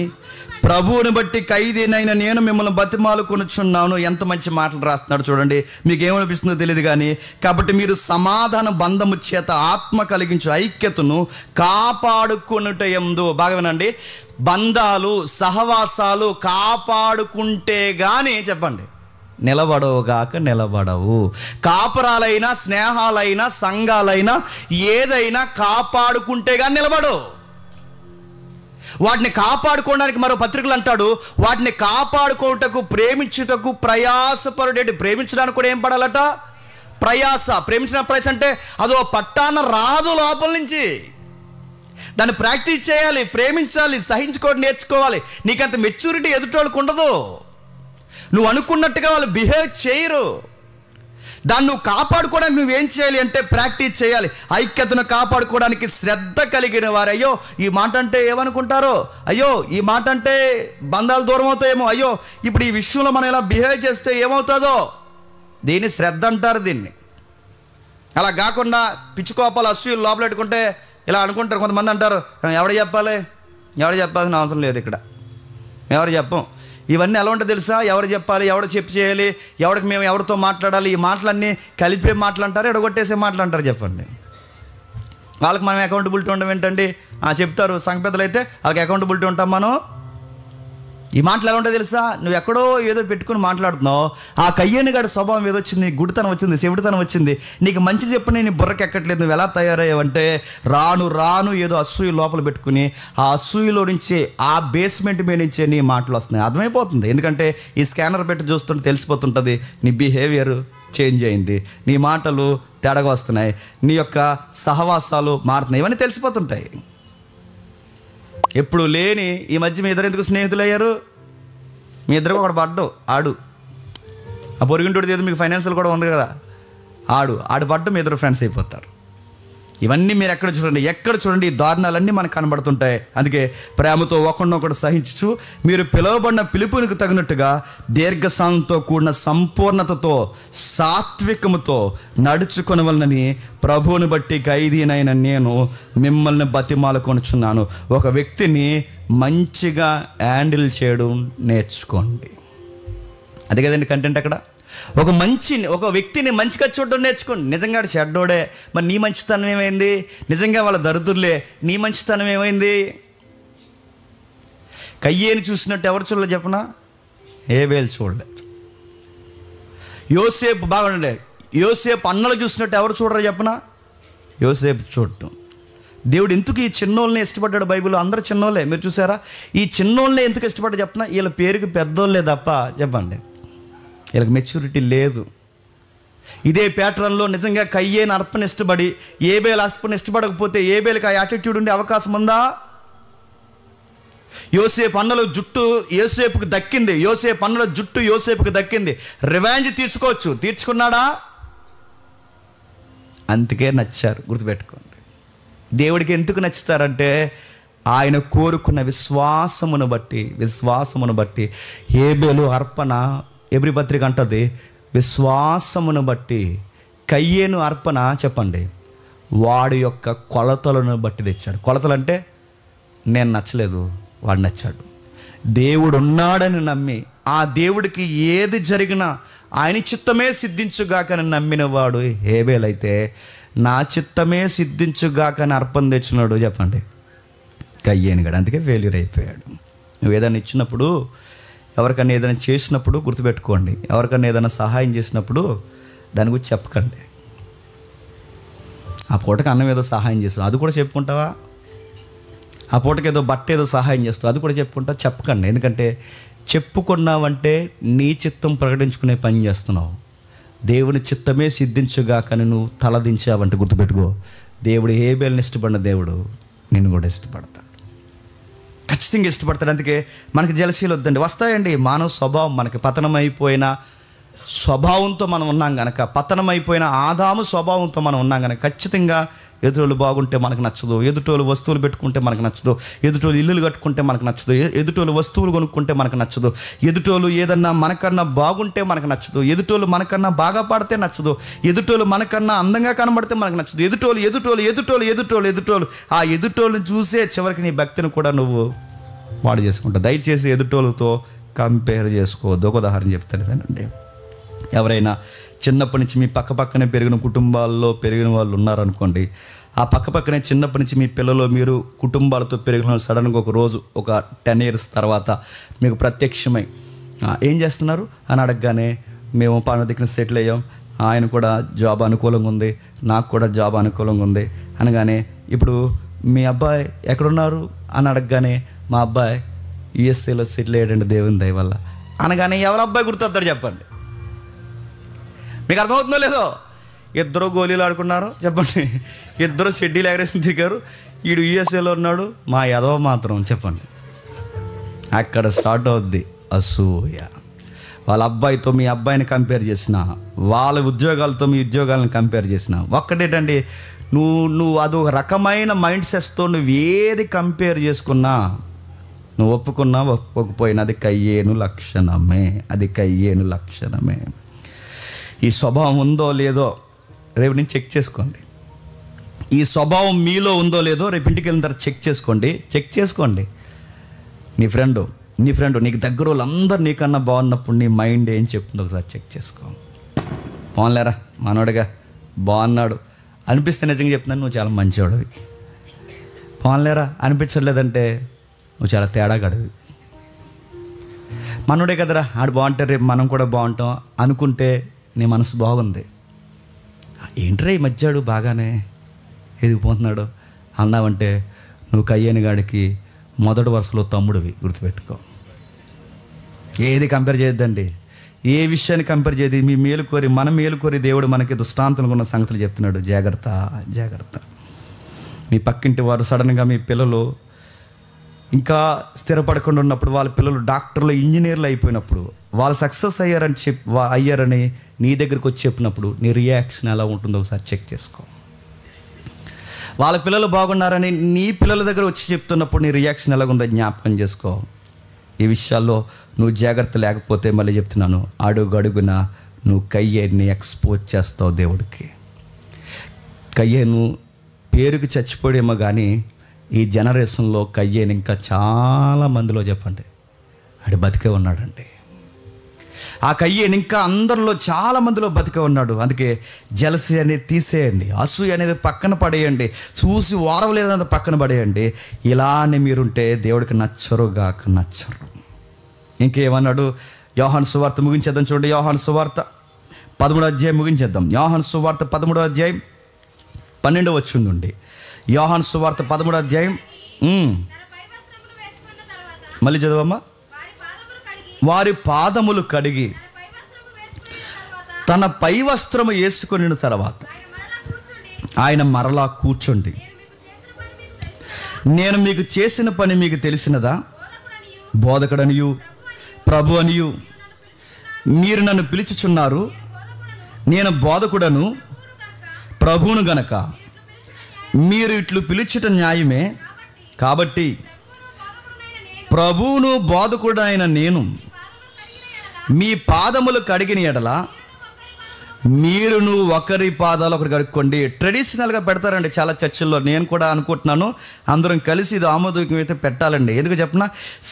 ప్రభువుని బట్టి ఖైదీనైన నేను మిమ్మల్ని బతిమాలుకొనుచున్నాను. ఎంత మంచి మాటలు రాస్తున్నాడు చూడండి. మీకు ఏమనిపిస్తుందో తెలియదు కానీ, కాబట్టి మీరు సమాధాన బంధము చేత ఆత్మ కలిగించు ఐక్యతను కాపాడుకొనుట యందు, బాగా వినండి, బంధాలు సహవాసాలు కాపాడుకుంటే కానీ చెప్పండి నిలబడవుగాక నిలబడవు. కాపురాలైనా స్నేహాలైనా సంఘాలైనా ఏదైనా కాపాడుకుంటే కానీ నిలబడవు. వాటిని కాపాడుకోవడానికి మరో పత్రికలు అంటాడు, వాటిని కాపాడుకోవటకు ప్రేమించుటకు ప్రయాసపరుడేటి. ప్రేమించడానికి కూడా ఏం పడాలట? ప్రయాస. ప్రేమించిన ప్రయాస అంటే అదో పట్టాన రాదు, లోపల నుంచి దాన్ని ప్రాక్టీస్ చేయాలి, ప్రేమించాలి, సహించుకోవడం నేర్చుకోవాలి. నీకంత మెచ్యూరిటీ ఎదుటోళ్ళకు ఉండదు. నువ్వు అనుకున్నట్టుగా వాళ్ళు బిహేవ్ చేయరు. దాన్ని నువ్వు కాపాడుకోవడానికి నువ్వేం చేయాలి అంటే ప్రాక్టీస్ చేయాలి. ఐక్యతను కాపాడుకోవడానికి శ్రద్ధ కలిగిన వారు. అయ్యో ఈ మాట అంటే ఏమనుకుంటారో, అయ్యో ఈ మాట అంటే బంధాలు దూరం అవుతాయేమో, అయ్యో ఇప్పుడు ఈ విషయంలో మనం ఇలా బిహేవ్ చేస్తే ఏమవుతుందో, దీన్ని శ్రద్ధ అంటారు. దీన్ని అలా కాకుండా పిచ్చుకోపాలు అసూయలు లోపల పెట్టుకుంటే ఇలా అనుకుంటారు. కొంతమంది అంటారు, ఎవరు చెప్పాల్సిన అవసరం లేదు, ఇక్కడ ఎవరు చెప్పం. ఇవన్నీ ఎలా ఉంటాయి తెలుసా? ఎవరు చెప్పాలి, ఎవరు చెప్పి చేయాలి, ఎవరికి మేము ఎవరితో మాట్లాడాలి, ఈ మాటలన్నీ కలిపే మాటలు అంటారు, ఎడగొట్టేసే మాటలు అంటారు. చెప్పండి, వాళ్ళకి మనం అకౌంటబిలిటీ ఉండడం ఏంటండి? చెప్తారు సంఘ పెద్దలు అయితే, వాళ్ళకి అకౌంటబిలిటీ ఉంటాం మనం. ఈ మాటలు ఎలా ఉంటాయి తెలుసా? నువ్వు ఎక్కడో ఏదో పెట్టుకుని మాట్లాడుతున్నావు, ఆ కయ్యని గాడి స్వభావం ఏదో వచ్చింది, గుడితనం వచ్చింది, చెవిడితనం వచ్చింది, నీకు మంచి చెప్పని నీ బుర్రకి ఎక్కట్లేదు, నువ్వు ఎలా తయారయ్యావంటే రాను రాను ఏదో అసూయ లోపల పెట్టుకుని ఆ అసూయలో నుంచే, ఆ బేస్మెంట్ మీద నుంచే నీ మాటలు వస్తున్నాయి. అర్థమైపోతుంది, ఎందుకంటే ఈ స్కానర్ పెట్టి చూస్తుంటే తెలిసిపోతుంటుంది నీ బిహేవియర్ చేంజ్ అయింది, నీ మాటలు తేడాగా వస్తున్నాయి, నీ యొక్క సహవాసాలు మారుతున్నాయి, ఇవన్నీ తెలిసిపోతుంటాయి. ఎప్పుడు లేని ఈ మధ్య మీ ఇద్దరు ఎందుకు స్నేహితులు అయ్యారు? మీ ఇద్దరు ఒకటి పడ్డు, ఆడు ఆ పొరిగింటోడిది ఏదో మీకు ఫైనాన్షియల్ కూడా ఉంది కదా, ఆడు పడ్డు మీ ఇద్దరు ఫ్రెండ్స్ అయిపోతారు. ఇవన్నీ మీరు ఎక్కడ చూడండి ఈ దారుణాలన్నీ మనకు కనబడుతుంటాయి. అందుకే ప్రేమతో ఒకరినొకడు సహించు, మీరు పిలువబడిన పిలుపునికి తగినట్టుగా దీర్ఘశాంతంతో కూడిన సంపూర్ణతతో సాత్వికముతో నడుచుకొనవలనని ప్రభువుని బట్టి ఖైదీనైన నేను మిమ్మల్ని బతిమాలుకొనుచున్నాను. ఒక వ్యక్తిని మంచిగా హ్యాండిల్ చేయడం నేర్చుకోండి. అదే కదండి కంటెంట్. అక్కడ ఒక వ్యక్తిని మంచిగా చూడడం నేర్చుకోండి. నిజంగా చెడ్డోడే, మరి నీ మంచితనం ఏమైంది? నిజంగా వాళ్ళ దరిద్రులే, నీ మంచితనం ఏమైంది? కయ్యేని చూసినట్టు ఎవరు చూడలేదు చెప్పనా? హేబేలు చూడలేదు. యోసేపు బాగుండే, యోసేపు అన్నలు చూసినట్టు ఎవరు చూడరు చెప్పనా? యోసేపు చూడటం. దేవుడు ఎందుకు ఈ చిన్నోళ్ళని ఇష్టపడ్డాడు? బైబిల్లో అందరూ చిన్నోళ్ళే, మీరు చూసారా? ఈ చిన్నోళ్ళని ఎందుకు ఇష్టపడ్డా చెప్పనా? వీళ్ళ పేరుకి పెద్దోళ్ళే తప్ప, చెప్పండి, వీళ్ళకి మెచ్యూరిటీ లేదు. ఇదే ప్యాటర్న్లో నిజంగా కయ్యేని అర్పణ ఇష్టపడి ఏబేలు అర్పణ ఇష్టపడకపోతే ఏబేలుకి ఆ యాటిట్యూడ్ ఉండే అవకాశం ఉందా? యోసేపు అన్నల జుట్టు యోసేపుకి దక్కింది, యోసేపు అన్నల జుట్టు యోసేపుకి దక్కింది. రివెంజ్ తీసుకోవచ్చు, తీర్చుకున్నాడా? అందుకే నచ్చారు. గుర్తుపెట్టుకోండి, దేవుడికి ఎందుకు నచ్చుతారంటే ఆయన కోరుకున్న విశ్వాసమును బట్టి. హేబేలు అర్పణ ఎబ్రీ పత్రిక అంటది విశ్వాసమును బట్టి. కయ్యేను అర్పణ చెప్పండి వాడి యొక్క కొలతలను బట్టి తెచ్చాడు. కొలతలు అంటే నేను నచ్చలేదు, వాడు నచ్చాడు. దేవుడు ఉన్నాడని నమ్మి, ఆ దేవుడికి ఏది జరిగినా ఆయన చిత్తమే సిద్ధించుగాకని నమ్మిన వాడు హేబేలు అయితే, నా చిత్తమే సిద్ధించుగాకని అర్పణ తెచ్చినాడు చెప్పండి కయ్యేను గడ. అందుకే ఫెయిల్యూర్ అయిపోయాడు. నువ్వు ఏదైనా ఇచ్చినప్పుడు, ఎవరికన్నా ఏదైనా చేసినప్పుడు గుర్తుపెట్టుకోండి, ఎవరికన్నా ఏదైనా సహాయం చేసినప్పుడు దాని గురించి చెప్పకండి. ఆ పూటకి అన్నం ఏదో సహాయం చేస్తావు, అది కూడా చెప్పుకుంటావా? ఆ పూటకి ఏదో బట్ట ఏదో సహాయం చేస్తావు, అది కూడా చెప్పుకుంటావు? చెప్పకండి. ఎందుకంటే చెప్పుకున్నావంటే నీ చిత్తం ప్రకటించుకునే పని చేస్తున్నావు. దేవుని చిత్తమే సిద్ధించుగాకని నువ్వు తలదించావంటే గుర్తుపెట్టుకో, దేవుడు హేబేలుని ఇష్టపడిన దేవుడు నిన్ను కూడా ఇష్టపడతాడు, ఖచ్చితంగా ఇష్టపడతాడు. అందుకే మనకి జలసీలు వద్దండి. వస్తాయండి, మానవ స్వభావం. మనకి పతనమైపోయిన స్వభావంతో మనం ఉన్నాం కనుక, పతనమైపోయిన ఆదాము స్వభావంతో మనం ఉన్నాం కనుక ఖచ్చితంగా ఎదుటోళ్ళు బాగుంటే మనకు నచ్చదు, ఎదుటోళ్ళు వస్తువులు పెట్టుకుంటే మనకు నచ్చదు, ఎదుటోళ్ళు ఇల్లులు కట్టుకుంటే మనకు నచ్చదు, ఎదుటోళ్ళు వస్తువులు కొనుక్కుంటే మనకు నచ్చదు, ఎదుటోళ్ళు ఏదన్నా మనకన్నా బాగుంటే మనకు నచ్చదు, ఎదుటోళ్ళు మనకన్నా బాగా పాడితే నచ్చదు, ఎదుటోళ్ళు మనకన్నా అందంగా కనబడితే మనకు నచ్చదు. ఎదుటోళ్ళు ఆ ఎదుటోళ్ళని చూసే చివరికి నీ భక్తిని కూడా నువ్వు పాడు చేసుకుంటావు. దయచేసి ఎదుటోళ్ళతో కంపేర్ చేసుకోవద్దు. ఒక ఉదాహరణ చెప్తాను వినండి. ఎవరైనా చిన్నప్పటి నుంచి మీ పక్కనే పెరిగిన కుటుంబాల్లో పెరిగిన వాళ్ళు ఉన్నారనుకోండి, ఆ పక్కనే చిన్నప్పటి నుంచి మీ పిల్లలు మీరు కుటుంబాలతో పెరిగిన సడన్గా ఒక రోజు ఒక 10 years తర్వాత మీకు ప్రత్యక్షమై ఏం చేస్తున్నారు అని అడగగానే, మేము పని దగ్గర సెటిల్ అయ్యాం, ఆయన కూడా జాబ్ అనుకూలంగా ఉంది, నాకు కూడా జాబ్ అనుకూలంగా ఉంది అనగానే, ఇప్పుడు మీ అబ్బాయి ఎక్కడున్నారు అని అడగగానే, మా అబ్బాయి యుఎస్ఏలో సెటిల్ అయ్యాడండి దేవుని దయ వల్ల అనగానే, ఎవరు అబ్బాయి గుర్తొస్తాడు చెప్పండి? మీకు అర్థమవుతుందో లేదో? ఇద్దరు గోళీలు ఆడుకున్నారు చెప్పండి, ఇద్దరు షెడ్యూల్ ఎగరేషన్ తిరిగారు, వీడు యుఎస్ఏలో ఉన్నాడు, మా ఎదవ మాత్రం చెప్పండి. అక్కడ స్టార్ట్ అవుద్ది అసూయ. వాళ్ళ అబ్బాయితో మీ అబ్బాయిని కంపేర్ చేసిన, వాళ్ళ ఉద్యోగాలతో మీ ఉద్యోగాలను కంపేర్ చేసిన, ఒక్కటేటండి, నువ్వు అదొక రకమైన మైండ్ సెట్స్తో నువ్వు ఏది కంపేర్ చేసుకున్నా, నువ్వు ఒప్పుకున్నా ఒప్పుకోకపోయినా అది కయ్యేను లక్షణమే. ఈ స్వభావం ఉందో లేదో రేపు నేను చెక్ చేసుకోండి. ఈ స్వభావం మీలో ఉందో లేదో రేపు ఇంటికి వెళ్ళిన తర్వాత చెక్ చేసుకోండి. నీ ఫ్రెండ్ నీకు దగ్గర వాళ్ళందరూ నీకన్నా బాగున్నప్పుడు నీ మైండ్ ఏం చెప్తుందో ఒకసారి చెక్ చేసుకో. బాగులేరా మనోడిగా బాగున్నాడు అనిపిస్తే నిజంగా చెప్తున్నాను, నువ్వు చాలా మంచివాడివి. బాగులేరా అనిపించలేదంటే నువ్వు చాలా తేడాగాడివి. మనోడే కదరా ఆడు బాగుంటే రేపు మనం కూడా బాగుంటాం అనుకుంటే నీ మనసు బాగుంది. ఏంట్రా ఈ మధ్యాడు బాగానే ఎదిగిపోతున్నాడు అన్నావంటే నువ్వు కయ్యని గాడికి మొదటి వరుసలో తమ్ముడివి, గుర్తుపెట్టుకో. ఏది కంపేర్ చేయొద్దండి, ఏ విషయాన్ని కంపేర్ చేయదు. మీ మేలు కోరి మన మేలు కోరి దేవుడు మనకి దృష్టాంతంగా ఉన్న సంగతులు చెప్తున్నాడు. జాగ్రత్త. మీ పక్కింటి వారు సడన్గా మీ పిల్లలు ఇంకా స్థిరపడకుండా ఉన్నప్పుడు, వాళ్ళ పిల్లలు డాక్టర్లు ఇంజనీర్లు అయిపోయినప్పుడు, వాళ్ళు సక్సెస్ అయ్యారని నీ దగ్గరికి వచ్చి చెప్పినప్పుడు నీ రియాక్షన్ ఎలా ఉంటుందో ఒకసారి చెక్ చేసుకో. వాళ్ళ పిల్లలు బాగున్నారని నీ పిల్లల దగ్గర వచ్చి చెప్తున్నప్పుడు నీ రియాక్షన్ ఎలాగుందో జ్ఞాపకం చేసుకో. ఈ విషయాల్లో నువ్వు జాగ్రత్త లేకపోతే మళ్ళీ చెప్తున్నాను, అడుగడుగున నువ్వు కయ్యేని ఎక్స్పోజ్ చేస్తావు దేవుడికి. కయ్యేను పేరుకి చచ్చిపోయేమో కానీ ఈ జనరేషన్లో కయ్యేని ఇంకా చాలా మందిలో చెప్పండి ఆడు బతికే ఉన్నాడండి. ఆ కయ్యేని ఇంకా అందరిలో చాలా మందిలో బతికే ఉన్నాడు. అందుకే జలసి అనేది తీసేయండి, అసూయ అనేది పక్కన పడేయండి, చూసి ఓరవలేదంత పక్కన పడేయండి. ఇలానే మీరుంటే దేవుడికి నచ్చరు. ఇంకేమన్నాడు? యోహాను సువార్త ముగించేద్దాం. చూడండి, యోహాను సువార్త 13వ అధ్యాయం ముగించేద్దాం. యోహాను సువార్త 13వ అధ్యాయం 12వ వచనం నుండి. యోహాను సువార్త 13వ అధ్యాయం మళ్ళీ చదవమ్మా. వారి పాదములు కడిగి తన పై వస్త్రము వేసుకొని తర్వాత ఆయన మరలా కూర్చోండి. నేను మీకు చేసిన పని మీకు తెలిసినదా? బోధకుడనియు ప్రభు అనియు మీరు నన్ను పిలుచుచున్నారు. నేను బోధకుడను ప్రభువును గనక మీరు ఇట్లు పిలుచుట న్యాయమే. కాబట్టి ప్రభువును బోధకుడైన నేను మీ పాదములు కడిగిన ఎడల మీరును ఒకరి పాదాలు ఒకరు కడుక్కోండి. ట్రెడిషనల్గా పెడతారండి చాలా చర్చిల్లో. నేను కూడా అనుకుంటున్నాను అందరం కలిసి ఇది ఆమోదయోగ్యం అయితే పెట్టాలండి. ఎందుకు చెప్పినా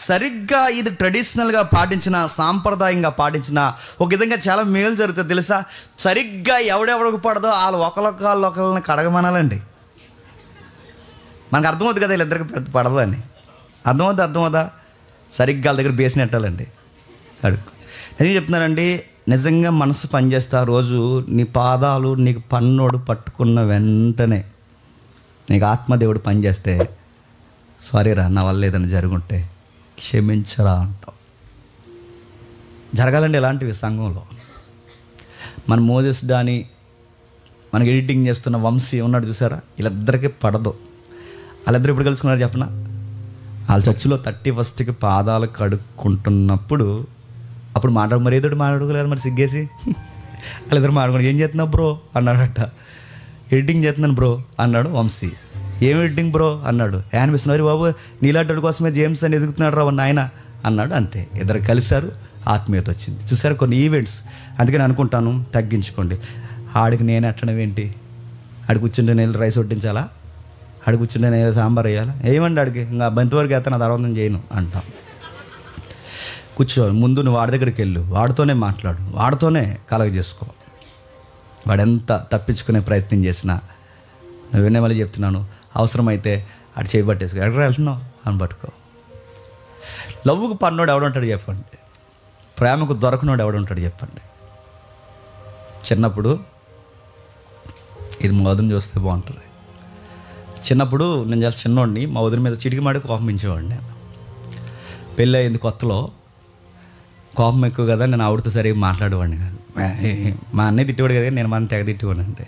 సరిగ్గా ఇది ట్రెడిషనల్గా పాటించిన, సాంప్రదాయంగా పాటించిన ఒక విధంగా చాలా మేలు జరుగుతుంది తెలుసా. సరిగ్గా ఎవడెవడికి పడదో వాళ్ళు ఒకరిని కడగమనాలండి. మనకు అర్థమవుతుంది కదా వీళ్ళిద్దరికి పడదు అని. అర్థమవుదా? సరిగ్గా వాళ్ళ దగ్గర బేసిన పెట్టాలండి, కడుక్కు. నేను చెప్తున్నానండి, నిజంగా మనసు పనిచేస్తే ఆ రోజు నీ పాదాలు నీకు పన్నోడు పట్టుకున్న వెంటనే నీకు ఆత్మదేవుడు పనిచేస్తే సారీరా నా వల్ల ఏదైనా జరుగుంటే క్షమించరా అంటావు. జరగాలండి ఇలాంటివి సంఘంలో. మన మోజెస్ డాని మనకి ఎడిటింగ్ చేస్తున్న వంశీ ఉన్నాడు చూసారా, వీళ్ళిద్దరికీ పడదు. వాళ్ళిద్దరు ఇప్పుడు కలుసుకున్నారు చెప్పనా? వాళ్ళ చర్చిలో 31st పాదాలు కడుక్కుంటున్నప్పుడు అప్పుడు మరి ఏదో మాట్లాడుకోలేదు, మరి సిగ్గేసి వాళ్ళిద్దరు మాట్లాడుకుని ఏం చేస్తున్నావు బ్రో అన్నాడట. ఎడిటింగ్ చేస్తున్నాను బ్రో అన్నాడు వంశీ. ఏం ఎడిటింగ్ బ్రో అన్నాడు. అనిపిస్తున్నారు బాబు నీలాంటి కోసమే జేమ్స్ అని ఎదుగుతున్నాడు రా నాయన అన్నాడు. అంతే, ఇద్దరు కలిశారు, ఆత్మీయత వచ్చింది. చూసారు కొన్ని ఈవెంట్స్. అందుకే నేను అనుకుంటాను తగ్గించుకోండి. ఆడికి నేను ఎట్టడం ఏంటి? ఆడికి కూర్చుంటే నేను రైస్ వడ్డించాలా? ఆడికి కూర్చుంటే నేను సాంబార్ వేయాలా? ఏమండి ఆడికి ఇంకా బంతివరకు వేస్తాను, అది అరవడం చేయను అంటాం. కూర్చో, ముందు నువ్వు వాడి దగ్గరికి వెళ్ళు, వాడితోనే మాట్లాడు, వాడితోనే కలగ చేసుకో. వాడెంత తప్పించుకునే ప్రయత్నం చేసినా నువ్వేనే మళ్ళీ చెప్తున్నాను, అవసరమైతే ఆడు చేయబట్టేసుకో. ఎక్కడ వెళ్తున్నావు అని పట్టుకో. లవ్వుకు పన్నోడు ఎవడుంటాడు చెప్పండి? ప్రేమకు దొరకనోడు ఎవడుంటాడు చెప్పండి? చిన్నప్పుడు ఇది మా వదిన చూస్తే బాగుంటుంది. చిన్నప్పుడు నేను చాలా చిన్నోడిని, మా వదిన మీద చిటికి మాడి కోపమించేవాడిని. నేను పెళ్ళి అయింది కొత్తలో కోపం ఎక్కువ కదా, నేను ఆవిడతో సరిగ్గా మాట్లాడేవాడిని కాదు. మా అన్నయ్య తిట్టేవాడు కదా, నేను మన తెగ తిట్టేవాడిని. అంటే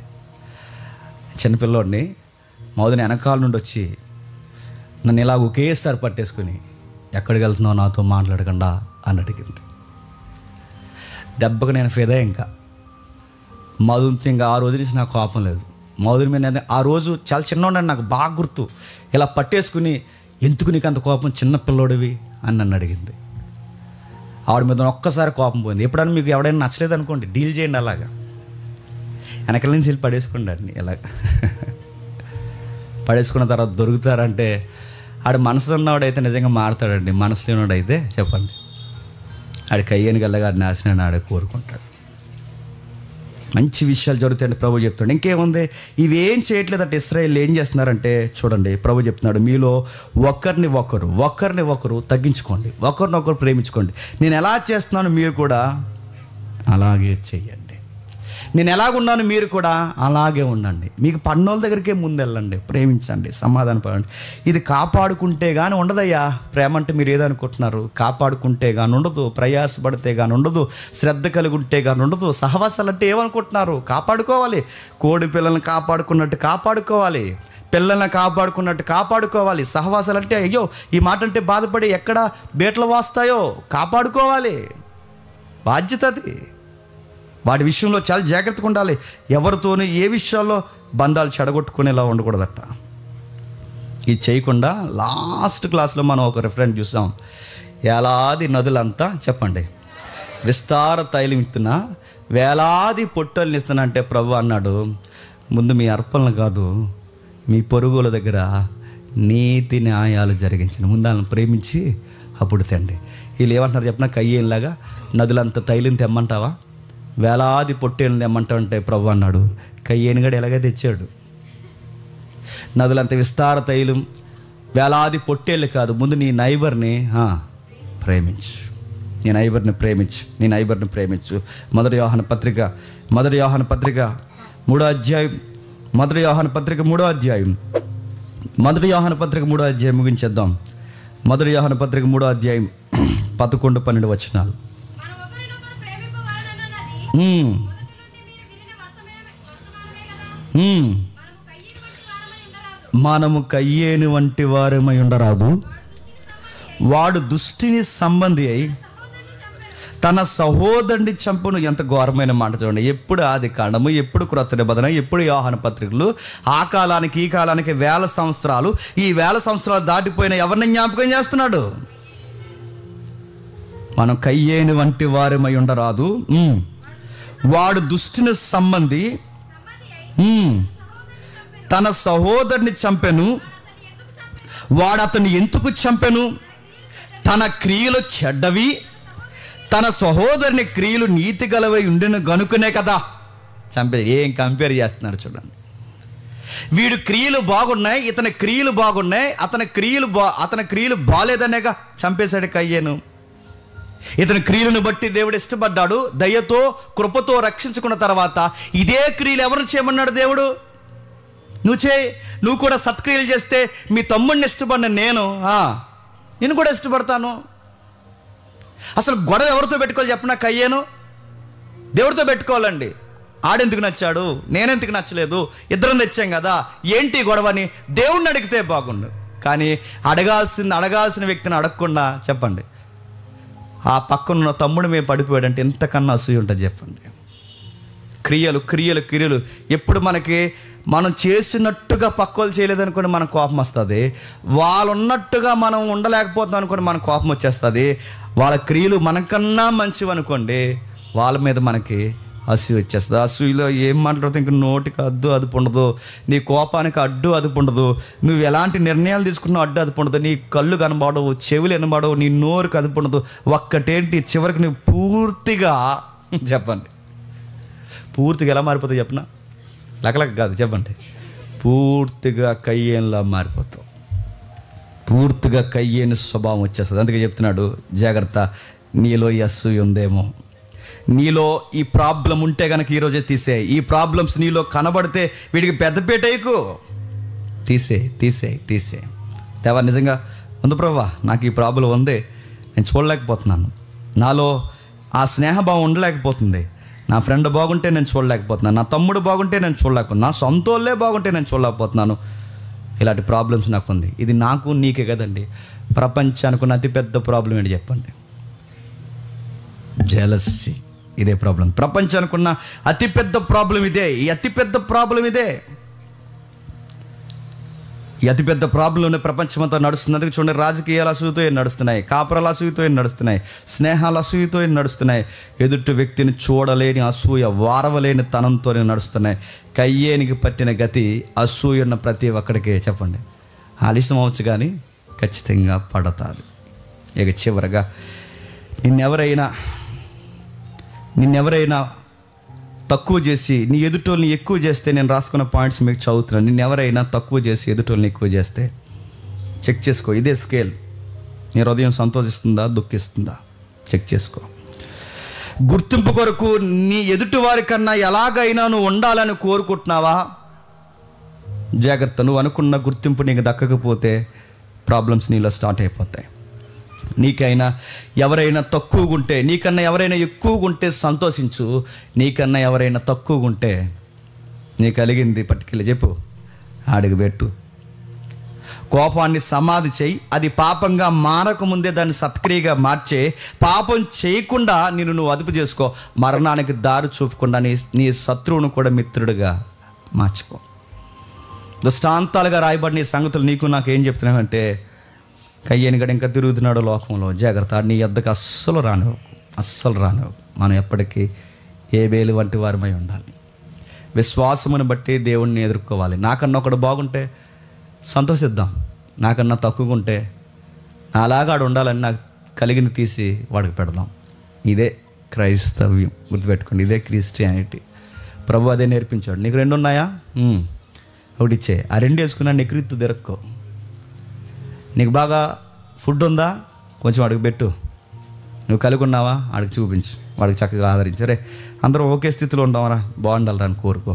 చిన్నపిల్లోడిని మా వదిన వెనకాల నుండి వచ్చి నన్ను ఇలా ఒకేసారి పట్టేసుకుని ఎక్కడికి వెళ్తున్నావు నాతో మాట్లాడకుండా అని అడిగింది. దెబ్బకు నేను ఫిదా. ఇంకా మధుతో ఇంకా ఆ రోజు నుంచి నాకు కోపం లేదు. మధుని మీద ఆ రోజు చాలా చిన్నోడని నాకు బాగా గుర్తు. ఇలా పట్టేసుకుని ఎందుకు నీకు అంత కోపం చిన్న పిల్లోడివి అని నన్ను అడిగింది. ఆవిడ మీద ఒక్కసారి కోపం పోయింది. ఎప్పుడైనా మీకు ఎవడైనా నచ్చలేదు అనుకోండి, డీల్ చేయండి అలాగా. వెనకాల నుంచి వెళ్ళి పడేసుకోండి అండి. ఇలా పడేసుకున్న తర్వాత దొరుకుతారంటే ఆడు మనసు ఉన్నవాడైతే నిజంగా మారుతాడండి. మనసు లేనివాడైతే చెప్పండి ఆడి కయ్యని గల్లగా నాశనాన్ని ఆడే కోరుకుంటాడు. మంచి విషయాలు జరుగుతాయండి ప్రభు చెప్తాడు. ఇంకేముంది, ఇవేం చేయట్లేదంటే ఇశ్రాయేలు ఏం చేస్తున్నారంటే చూడండి, ప్రభు చెప్తున్నాడు, మీలో ఒకరిని ఒకరు తగ్గించుకోండి, ఒకరినొకరు ప్రేమించుకోండి. నేను ఎలా చేస్తున్నాను మీరు కూడా అలాగే చెయ్యండి. నేను ఎలాగున్నాను మీరు కూడా అలాగే ఉండండి. మీకు పన్నోళ్ళ దగ్గరికే ముందు వెళ్ళండి, ప్రేమించండి, సమాధాన పడండి. ఇది కాపాడుకుంటే కానీ ఉండదయ్యా. ప్రేమ అంటే మీరు ఏదనుకుంటున్నారు? కాపాడుకుంటే కానీ ఉండదు, ప్రయాసపడితే కానీ ఉండదు, శ్రద్ధ కలిగి ఉంటే కానీ ఉండదు. సహవాసాలు అంటే ఏమనుకుంటున్నారు? కాపాడుకోవాలి. కోడి పిల్లల్ని కాపాడుకున్నట్టు కాపాడుకోవాలి, పిల్లల్ని కాపాడుకున్నట్టు కాపాడుకోవాలి. సహవాసాలు అంటే అయ్యో ఈ మాట అంటే బాధపడి ఎక్కడ బేటలు వాస్తాయో కాపాడుకోవాలి. బాధ్యత అది. వాటి విషయంలో చాలా జాగ్రత్తగా ఉండాలి. ఎవరితోనూ ఏ విషయాల్లో బంధాలు చెడగొట్టుకునేలా ఉండకూడదట. ఇది చేయకుండా లాస్ట్ క్లాస్లో మనం ఒక రిఫరెన్స్ చూసాం. వేలాది నదులంతా చెప్పండి విస్తార తైలం ఇస్తున్నా, వేలాది పొట్టల్ని ఇస్తున్నా అంటే ప్రభు అన్నాడు, ముందు మీ అర్పణలు కాదు, మీ పొరుగుల దగ్గర నీతి న్యాయాలు జరిగించండి. ముందు వాళ్ళని ప్రేమించి అప్పుడు తండి. వీళ్ళు ఏమంటున్నారు చెప్పిన, కయ్యేలాగా నదులంతా తైలం తెమ్మంటావా, వేలాది పొట్టేళ్ళు తెమ్మంటావు అంటే ప్రభు అన్నాడు, కయ్యేనుగాడు ఎలాగే తెచ్చాడు. నదులంత విస్తార తైలం, వేలాది పొట్టేళ్ళు కాదు, ముందు నీ నైబర్ని ప్రేమించు, నీ నైబర్ని ప్రేమించు. మొదటి యోహాను పత్రిక 3వ అధ్యాయం, మొదటి యోహాను పత్రిక 3వ అధ్యాయం ముగించేద్దాం. మొదటి యోహాను పత్రిక 3వ అధ్యాయం 11-12 వచనాలు. మనము కయ్యేను వంటి వారమై ఉండరాదు. వాడు దుష్టిని సంబంధి అయి తన సహోదరుని చంపును. ఎంత ఘోరమైన మాట చూడండి. ఎప్పుడు ఆది కాండము, ఎప్పుడు క్రొత్త నిబంధన, ఎప్పుడు యోహాను పత్రికలు, ఆ కాలానికి ఈ కాలానికి 1000 సంవత్సరాలు. ఈ 1000 సంవత్సరాలు దాటిపోయిన ఎవరిని జ్ఞాపకం చేస్తున్నాడు? మనం కయ్యేను వంటి వారమై ఉండరాదు. వాడు దుష్టుని సంబంధి తన సహోదరుని చంపెను. వాడు అతన్ని ఎందుకు చంపెను? తన క్రియలు చెడ్డవి, తన సహోదరుని క్రియలు నీతి గలవై ఉండిన గనుకునే కదా చంపే. ఏం కంపేర్ చేస్తున్నాడు చూడండి. వీడు క్రియలు బాగున్నాయి, ఇతని క్రియలు బాగున్నాయి, అతని క్రియలు బాలేదనేగా చంపేశాడు కయ్యేను. ఇతని క్రియలను బట్టి దేవుడు ఇష్టపడ్డాడు, దయతో కృపతో రక్షించుకున్న తర్వాత ఇదే క్రియలు ఎవరిని చేయమన్నాడు దేవుడు? నువ్వు చేయి. నువ్వు కూడా సత్క్రియలు చేస్తే మీ తమ్ముడిని ఇష్టపడిన నేను కూడా ఇష్టపడతాను. అసలు గొడవ ఎవరితో పెట్టుకోవాలి చెప్పినా, కయ్యేను దేవుడితో పెట్టుకోవాలండి. ఆడెందుకు నచ్చాడు, నేనెందుకు నచ్చలేదు, ఇద్దరం తెచ్చాం కదా, ఏంటి గొడవని దేవుణ్ణి అడిగితే బాగుండు. కానీ అడగాల్సిన వ్యక్తిని అడగకుండా చెప్పండి ఆ పక్కనున్న తమ్ముడు మేము పడిపోయాడంటే ఎంతకన్నా అసూయ ఉంటుంది చెప్పండి. క్రియలు ఎప్పుడు మనం చేసినట్టుగా పక్కోలు చేయలేదనుకోండి మనకు కోపం వస్తుంది. వాళ్ళు ఉన్నట్టుగా మనం ఉండలేకపోతున్నాం అనుకోండి మనకు కోపం వచ్చేస్తుంది. వాళ్ళ క్రియలు మనకన్నా మంచివి అనుకోండి, వాళ్ళ మీద మనకి అసూయ వచ్చేస్తుంది. అసూయలో ఏం మాట్లాడుతూ ఇంక నోటికి అదుపు ఉండదు, నీ కోపానికి అదుపు ఉండదు, నువ్వు ఎలాంటి నిర్ణయాలు తీసుకున్నావు అదుపు ఉండదు, నీ కళ్ళు కనబడవు, చెవులు వినబడవు, నీ నోరుకి అదుపు ఉండదు. ఒక్కటేంటి చివరికి నువ్వు పూర్తిగా చెప్పండి, పూర్తిగా ఎలా మారిపోతావు చెప్పిన, లెక్కలెక్క కాదు చెప్పండి, పూర్తిగా కయ్యేనులా మారిపోతావు. పూర్తిగా కయ్యేను స్వభావం వచ్చేస్తుంది. అందుకే చెప్తున్నాడు, జాగ్రత్త, నీలో ఈ అసూయ ఉందేమో, నీలో ఈ ప్రాబ్లం ఉంటే కనుక ఈరోజే తీసే. ఈ ప్రాబ్లమ్స్ నీలో కనబడితే వీడికి పెద్దపేటకు తీసే. దేవా నిజంగా ఉంది ప్రభా, నాకు ఈ ప్రాబ్లం ఉంది, నేను చూడలేకపోతున్నాను, నాలో ఆ స్నేహభావం ఉండలేకపోతుంది, నా ఫ్రెండ్ బాగుంటే నేను చూడలేకపోతున్నాను, నా తమ్ముడు బాగుంటే నేను చూడలేకపోతున్నాను, నా సొంత వాళ్ళే బాగుంటే నేను చూడలేకపోతున్నాను. ఇలాంటి ప్రాబ్లమ్స్ నాకు ఉంది. ఇది నాకు నీకే కదండి, ప్రపంచానికి ఉన్న అతిపెద్ద ప్రాబ్లం ఏంటి చెప్పండి? జెలసీ. ఇదే ప్రాబ్లం. ప్రపంచానికి ఉన్న అతిపెద్ద ప్రాబ్లం ఇదే. ఈ అతిపెద్ద ప్రాబ్లం ఇదే. ఈ అతిపెద్ద ప్రాబ్లం ప్రపంచమంతా నడుస్తుంది. అందుకే చూడండి, రాజకీయాలు అసూయతో నడుస్తున్నాయి, కాపురాలు అసూయతో నడుస్తున్నాయి, స్నేహాలు అసూయతో నడుస్తున్నాయి, ఎదుటి వ్యక్తిని చూడలేని అసూయ, వారవలేని తనంతో నడుస్తున్నాయి. కయ్యేనికి పట్టిన గతి అసూయ ఉన్న ప్రతి ఒక్కడికి చెప్పండి ఆలస్యం అవచ్చు కానీ ఖచ్చితంగా పడతాది. ఇక చివరగా నిన్నెవరైనా తక్కువ చేసి నీ ఎదుటోళ్ళని ఎక్కువ చేస్తే, నేను రాసుకున్న పాయింట్స్ మీకు చదువుతున్నాను. నిన్నెవరైనా తక్కువ చేసి ఎదుటోళ్ళని ఎక్కువ చేస్తే చెక్ చేసుకో. ఇదే స్కేల్. నీ హృదయం సంతోషిస్తుందా, దుఃఖిస్తుందా? చెక్ చేసుకో. గుర్తింపు కొరకు నీ ఎదుటి వారి కన్నా ఎలాగైనా నువ్వు ఉండాలని కోరుకుంటున్నావా? జాగ్రత్త. నువ్వు అనుకున్న గుర్తింపు నీకు దక్కకపోతే ప్రాబ్లమ్స్ నీలో స్టార్ట్ అయిపోతాయి. నీకైనా ఎవరైనా తక్కువగా ఉంటే, నీకన్నా ఎవరైనా ఎక్కువగా ఉంటే సంతోషించు. నీకన్నా ఎవరైనా తక్కువగా ఉంటే నీ కలిగింది పట్టుకెళ్ళి చెప్పు, ఆడికి పెట్టు. కోపాన్ని సమాధి చేయి. అది పాపంగా మారకముందే దాన్ని సత్క్రియగా మార్చే. పాపం చేయకుండా నువ్వు అదుపు చేసుకో. మరణానికి దారి చూపకుండా నీ శత్రువును కూడా మిత్రుడిగా మార్చుకో. దృష్టాంతాలుగా రాయబడిన ఈ సంగతులు నీకు నాకు ఏం చెప్తున్నావంటే, కయ్యేని గడ ఇంకా తిరుగుతున్నాడు లోకంలో, జాగ్రత్త. నీ యొద్దకు అస్సలు రానివ్వకు. మనం ఎప్పటికీ ఏబేలు వంటి వారమై ఉండాలి. విశ్వాసమును బట్టి దేవుణ్ణి ఎదుర్కోవాలి. నాకన్నా ఒకడు బాగుంటే సంతోషిద్దాం, నాకన్నా తక్కువగా ఉంటే నాలాగా ఆడు ఉండాలని నాకు కలిగింది తీసి వాడికి పెడదాం. ఇదే క్రైస్తవ్యం. గుర్తుపెట్టుకోండి, ఇదే క్రిస్టియానిటీ. ప్రభు అదే నేర్పించాడు. నీకు 2 ఉన్నాయా? ఒకటి ఇచ్చే. ఆ 2 వేసుకున్నా నెక్కిరిత్తు తిరక్కో. నీకు బాగా ఫుడ్ ఉందా? కొంచెం వాడికి పెట్టు. నువ్వు కలిగి ఉన్నావా? వాడికి చూపించు, వాడికి చక్కగా ఆదరించు. అరే అందరం ఒకే స్థితిలో ఉండవరా, బాగుండాలని కోరుకో.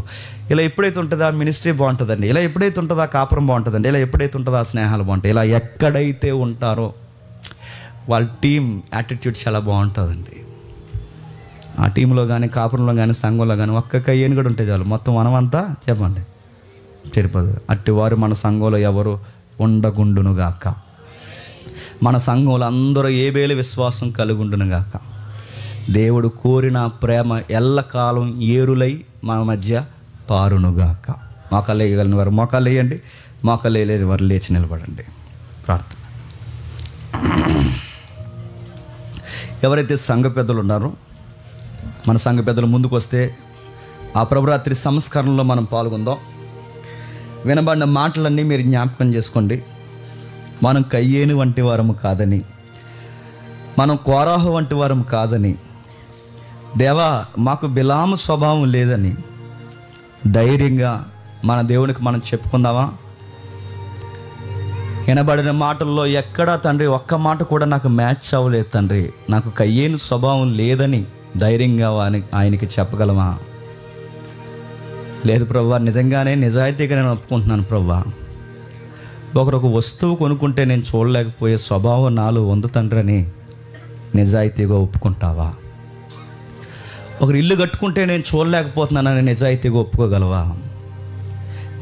ఇలా ఎప్పుడైతే ఉంటుందా మినిస్ట్రీ బాగుంటుందండి, ఇలా ఎప్పుడైతే ఉంటుందా కాపురం బాగుంటుందండి, ఇలా ఎప్పుడైతే ఉంటుందా స్నేహాలు బాగుంటాయి. ఇలా ఎక్కడైతే ఉంటారో వాళ్ళ టీం యాటిట్యూడ్ చాలా బాగుంటుందండి. ఆ టీంలో కానీ, కాపురంలో కానీ, సంఘంలో కానీ ఒక్క కయ్యేని కూడా ఉంటే చాలు, మొత్తం మనమంతా చెప్పండి చెడిపోదు. అట్టివారు మన సంఘంలో ఎవరు ఉండగుండునుగాక. మన సంఘంలో అందరూ ఏబేలు విశ్వాసం కలుగుండునుగాక. దేవుడు కోరిన ప్రేమ ఎల్లకాలం ఏరులై మన మధ్య పారునుగాక. మోకాళ్ళు వేయగలిగిన వారు మోకాళ్ళు వేయండి, మోకాళ్ళు వేయలేని వారు లేచి నిలబడండి. ప్రార్థన. ఎవరైతే సంఘ పెద్దలు ఉన్నారో, మన సంఘ పెద్దలు ముందుకు వస్తే ఆ ప్రభురాత్రి సంస్కరణలో మనం పాల్గొందాం. వినబడిన మాటలన్నీ మీరు జ్ఞాపకం చేసుకోండి. మనం కయ్యేని వంటి వారము కాదని, మనం కోరాహు వంటి వారము కాదని, దేవా మాకు బిలాము స్వభావం లేదని ధైర్యంగా మన దేవునికి మనం చెప్పుకుందామా? వినబడిన మాటల్లో ఎక్కడా తండ్రి ఒక్క మాట కూడా నాకు మ్యాచ్ అవ్వలేదు తండ్రి, నాకు కయ్యేని స్వభావం లేదని ధైర్యంగా ఆయనకి చెప్పగలమా? లేదు ప్రభువా, నిజంగానే నిజాయితీగా నేను ఒప్పుకుంటున్నాను ప్రభువా. ఒకరొక వస్తువు కొనుక్కుంటే నేను చూడలేకపోయే స్వభావం నాలో ఉంది తండ్రి అని నిజాయితీగా ఒప్పుకుంటావా? ఒకరు ఇల్లు కట్టుకుంటే నేను చూడలేకపోతున్నానని నిజాయితీగా ఒప్పుకోగలవా?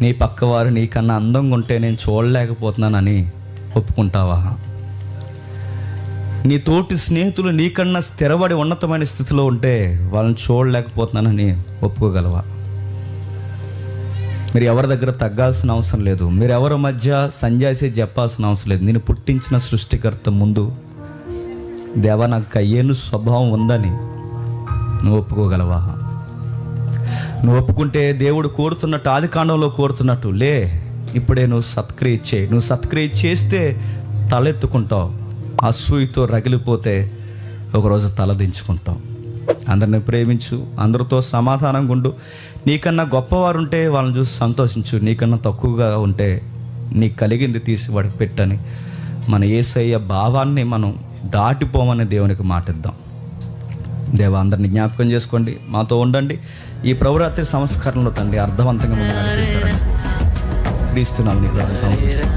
నీ పక్కవారు నీకన్నా అందంగా ఉంటే నేను చూడలేకపోతున్నానని ఒప్పుకుంటావా? నీ తోటి స్నేహితులు నీకన్నా స్థిరపడి ఉన్నతమైన స్థితిలో ఉంటే వాళ్ళని చూడలేకపోతున్నానని ఒప్పుకోగలవా? మీరు ఎవరి దగ్గర తగ్గాల్సిన అవసరం లేదు, మీరు ఎవరి మధ్య సంజాయిషి చెప్పాల్సిన అవసరం లేదు. నేను పుట్టించిన సృష్టికర్త ముందు దేవా నాకు కయ్యేను స్వభావం ఉందని నువ్వు ఒప్పుకోగలవా? నువ్వు ఒప్పుకుంటే దేవుడు కోరుతున్నట్టు, ఆది కాండంలో కోరుతున్నట్టు లే, ఇప్పుడే నువ్వు సత్క్రియ చేయి. నువ్వు సత్క్రియ చేస్తే తలెత్తుకుంటావు. అసూయతో రగిలిపోతే ఒకరోజు తలదించుకుంటావు. అందరిని ప్రేమించు, అందరితో సమాధానంగా ఉండు. నీకన్నా గొప్పవారు ఉంటే వాళ్ళని చూసి సంతోషించు, నీకన్నా తక్కువగా ఉంటే నీకు కలిగింది తీసి వాడికి పెట్టని మన యేసయ్య భావాన్ని మనం దాటిపోమని దేవునికి మాటిద్దాం. దేవా అందరిని జ్ఞాపకం చేసుకోండి, మాతో ఉండండి. ఈ ప్రభురాత్రి సంస్కరణలో తండ్రి అర్థవంతంగా మమ్మల్ని నడిపిస్తారని క్రీస్తున్నాము. నీ ప్రార్థన సమర్పిస్తాం.